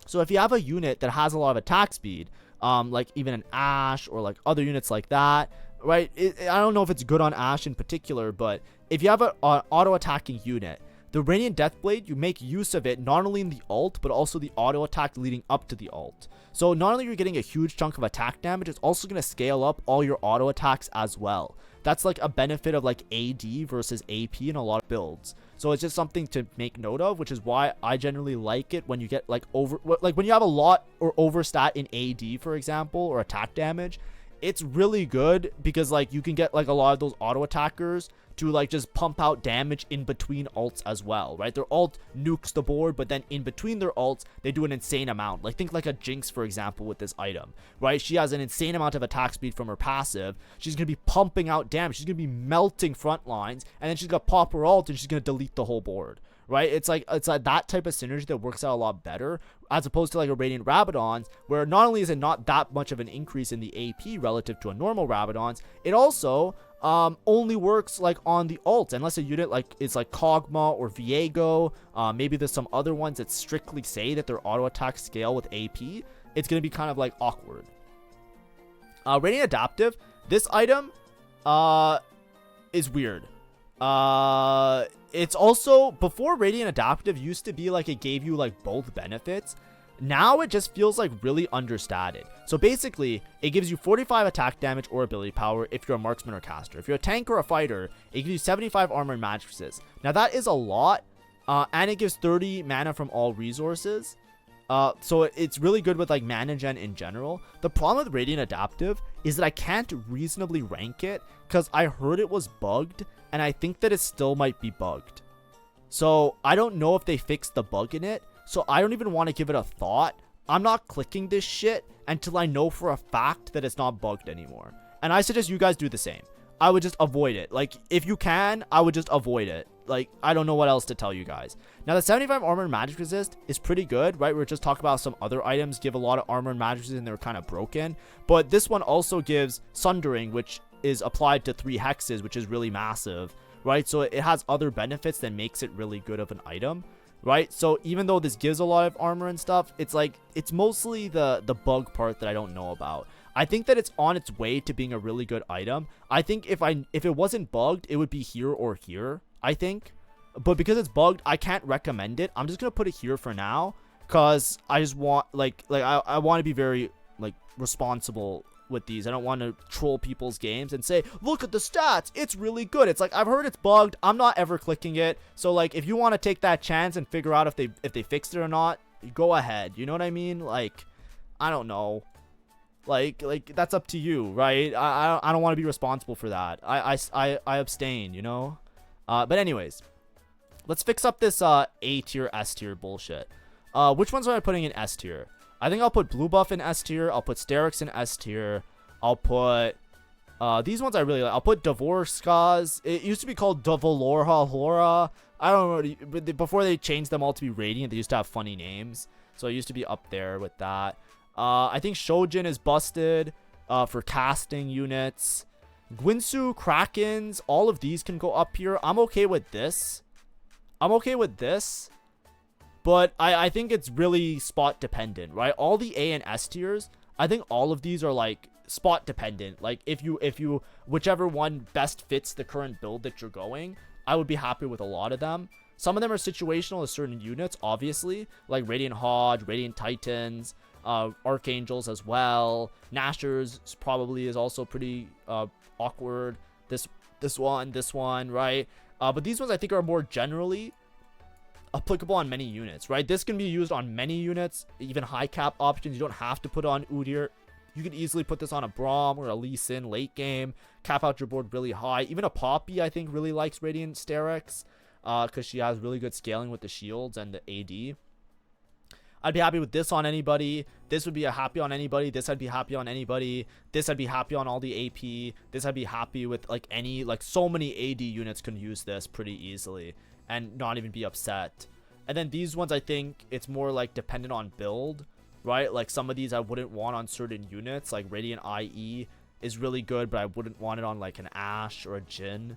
S1: So if you have a unit that has a lot of attack speed, like even an Ashe or like other units like that, right? I don't know if it's good on Ashe in particular, but if you have an auto attacking unit, the Radiant Deathblade, you make use of it not only in the ult, but also the auto attack leading up to the ult. So not only are you getting a huge chunk of attack damage, it's also going to scale up all your auto attacks as well. That's like a benefit of like AD versus AP in a lot of builds. So it's just something to make note of, which is why I generally like it when you get like when you have a lot or overstat in AD, for example, or attack damage. It's really good because like you can get like a lot of those auto attackers to like just pump out damage in between ults as well, right? Their ult nukes the board, but then in between their ults, they do an insane amount. Like think like a Jinx, for example, with this item, right? She has an insane amount of attack speed from her passive. She's going to be pumping out damage. She's going to be melting front lines, and then she's going to pop her ult and she's going to delete the whole board. Right? It's like that type of synergy that works out a lot better as opposed to like a Radiant Rabadon's, where not only is it not that much of an increase in the AP relative to a normal Rabadon's, it also only works like on the ult, unless a unit like is like Kog'Maw or Viego. Maybe there's some other ones that strictly say that their auto attack scale with AP. It's gonna be kind of like awkward. Radiant Adaptive. This item is weird. It's also, before Radiant Adaptive used to be like it gave you like both benefits. Now it just feels like really understated. So basically, it gives you 45 attack damage or ability power if you're a marksman or caster. If you're a tank or a fighter, it gives you 75 armor and magic resist. Now that is a lot, and it gives 30 mana from all resources. So it's really good with like mana gen in general. The problem with Radiant Adaptive is that I can't reasonably rank it because I heard it was bugged, and I think that it still might be bugged. So I don't know if they fixed the bug in it, so I don't even want to give it a thought. I'm not clicking this shit until I know for a fact that it's not bugged anymore. And I suggest you guys do the same. I would just avoid it. Like, if you can, I would just avoid it. Like, I don't know what else to tell you guys. Now, the 75 armor and magic resist is pretty good, right? We're just talking about some other items give a lot of armor and magic resist and they're kind of broken. But this one also gives Sundering, which is applied to 3 hexes, which is really massive, right? So it has other benefits that makes it really good of an item, right? So even though this gives a lot of armor and stuff, it's like, it's mostly the bug part that I don't know about. I think that it's on its way to being a really good item. I think if it wasn't bugged, it would be here or here, I think. But because it's bugged, I can't recommend it. I'm just gonna put it here for now, because I just want I want to be very like responsible with these. I don't want to troll people's games and say, look at the stats, it's really good. It's like, I've heard it's bugged, I'm not ever clicking it. So like, if you want to take that chance and figure out if they fixed it or not, go ahead. You know what I mean? Like, I don't know. Like that's up to you, right? I don't want to be responsible for that. I abstain, you know. But anyways, let's fix up this A tier, S tier bullshit. Which ones am I putting in S tier? I think I'll put blue buff in S tier. I'll put Sterix in S tier. I'll put these ones I really like. I'll put Dvorskas. It used to be called Dvolorha Hora. I don't know, but before they changed them all to be Radiant, they used to have funny names. So it used to be up there with that. I think Shojin is busted for casting units. Gwinsu, Krakens, all of these can go up here. I'm okay with this. But I think it's really spot dependent, right? All the A and S tiers, I think all of these are like spot dependent. Like if you whichever one best fits the current build that you're going, I would be happy with a lot of them. Some of them are situational to certain units, obviously, like Radiant Hodge, Radiant Titans, Archangels as well. Nashers probably is also pretty awkward. This one, right? But these ones I think are more generally applicable on many units, right? This can be used on many units, even high cap options. You don't have to put on Udyr. You could easily put this on a Braum or a Lee Sin late game, cap out your board really high. Even a Poppy, I think, really likes Radiant Sterix because she has really good scaling with the shields and the AD. I'd be happy with this on anybody. This would be a happy on anybody. This I'd be happy on anybody. This I'd be happy on all the AP. This I'd be happy with like any, like so many AD units can use this pretty easily and not even be upset. And then these ones, I think it's more like dependent on build, right? Like some of these I wouldn't want on certain units, like Radiant IE is really good, but I wouldn't want it on like an Ashe or a Jhin.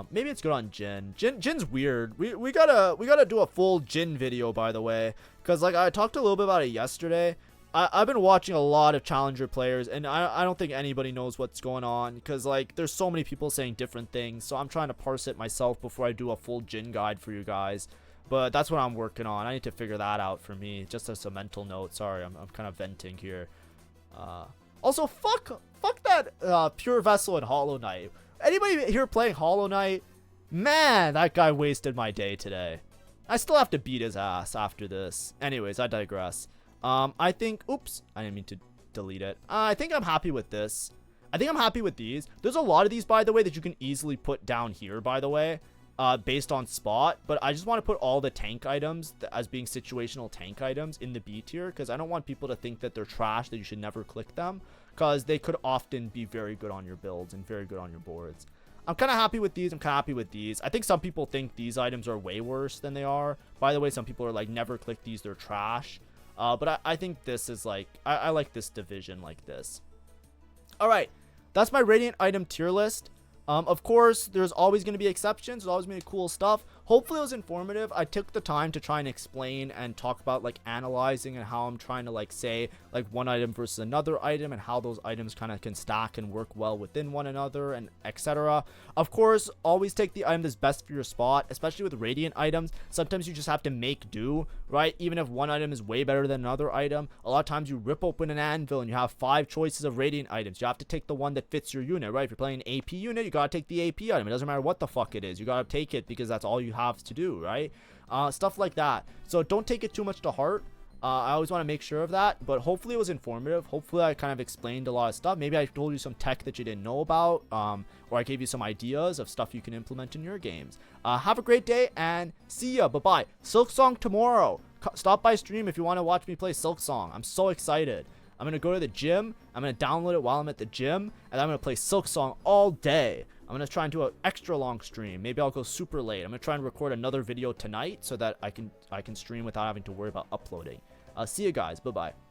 S1: Maybe it's good on Jhin. Jin's weird. We gotta do a full Jhin video, by the way, because like I talked a little bit about it yesterday. I've been watching a lot of challenger players, and I don't think anybody knows what's going on, because like there's so many people saying different things, so I'm trying to parse it myself before I do a full Jhin guide for you guys. But that's what I'm working on. I need to figure that out for me, just as a mental note. Sorry, I'm kind of venting here. Also, fuck that Pure Vessel and Hollow Knight. Anybody here playing Hollow Knight? Man, that guy wasted my day today. I still have to beat his ass after this. Anyways, I digress. I think, oops, I didn't mean to delete it. I think I'm happy with this. I think I'm happy with these. There's a lot of these, by the way, that you can easily put down here, by the way, based on spot. But I just want to put all the tank items as being situational tank items in the B tier, because I don't want people to think that they're trash, that you should never click them, because they could often be very good on your builds and very good on your boards. I'm kind of happy with these. I'm kind of happy with these. I think some people think these items are way worse than they are. By the way, some people are like, never click these, they're trash. But I think this is like, I like this division like this. All right, that's my Radiant item tier list. Of course, there's always going to be exceptions. There's always going to be cool stuff. Hopefully it was informative. I took the time to try and explain and talk about like analyzing and how I'm trying to like say like one item versus another item and how those items kind of can stack and work well within one another and etc. Of course, always take the item that's best for your spot, especially with Radiant items. Sometimes you just have to make do, right? Even if one item is way better than another item, a lot of times you rip open an anvil and you have 5 choices of Radiant items. You have to take the one that fits your unit, right? If you're playing an AP unit, you gotta take the AP item. It doesn't matter what the fuck it is. You gotta take it because that's all you have to do, right? Stuff like that. So don't take it too much to heart. I always want to make sure of that, but hopefully it was informative. Hopefully I kind of explained a lot of stuff. Maybe I told you some tech that you didn't know about, or I gave you some ideas of stuff you can implement in your games. Have a great day and see ya. Bye-bye. Silksong tomorrow. Stop by stream if you want to watch me play Silksong. I'm so excited. I'm going to go to the gym. I'm going to download it while I'm at the gym, and I'm going to play Silksong all day. I'm going to try and do an extra long stream. Maybe I'll go super late. I'm going to try and record another video tonight so that I can stream without having to worry about uploading. See you guys. Bye-bye.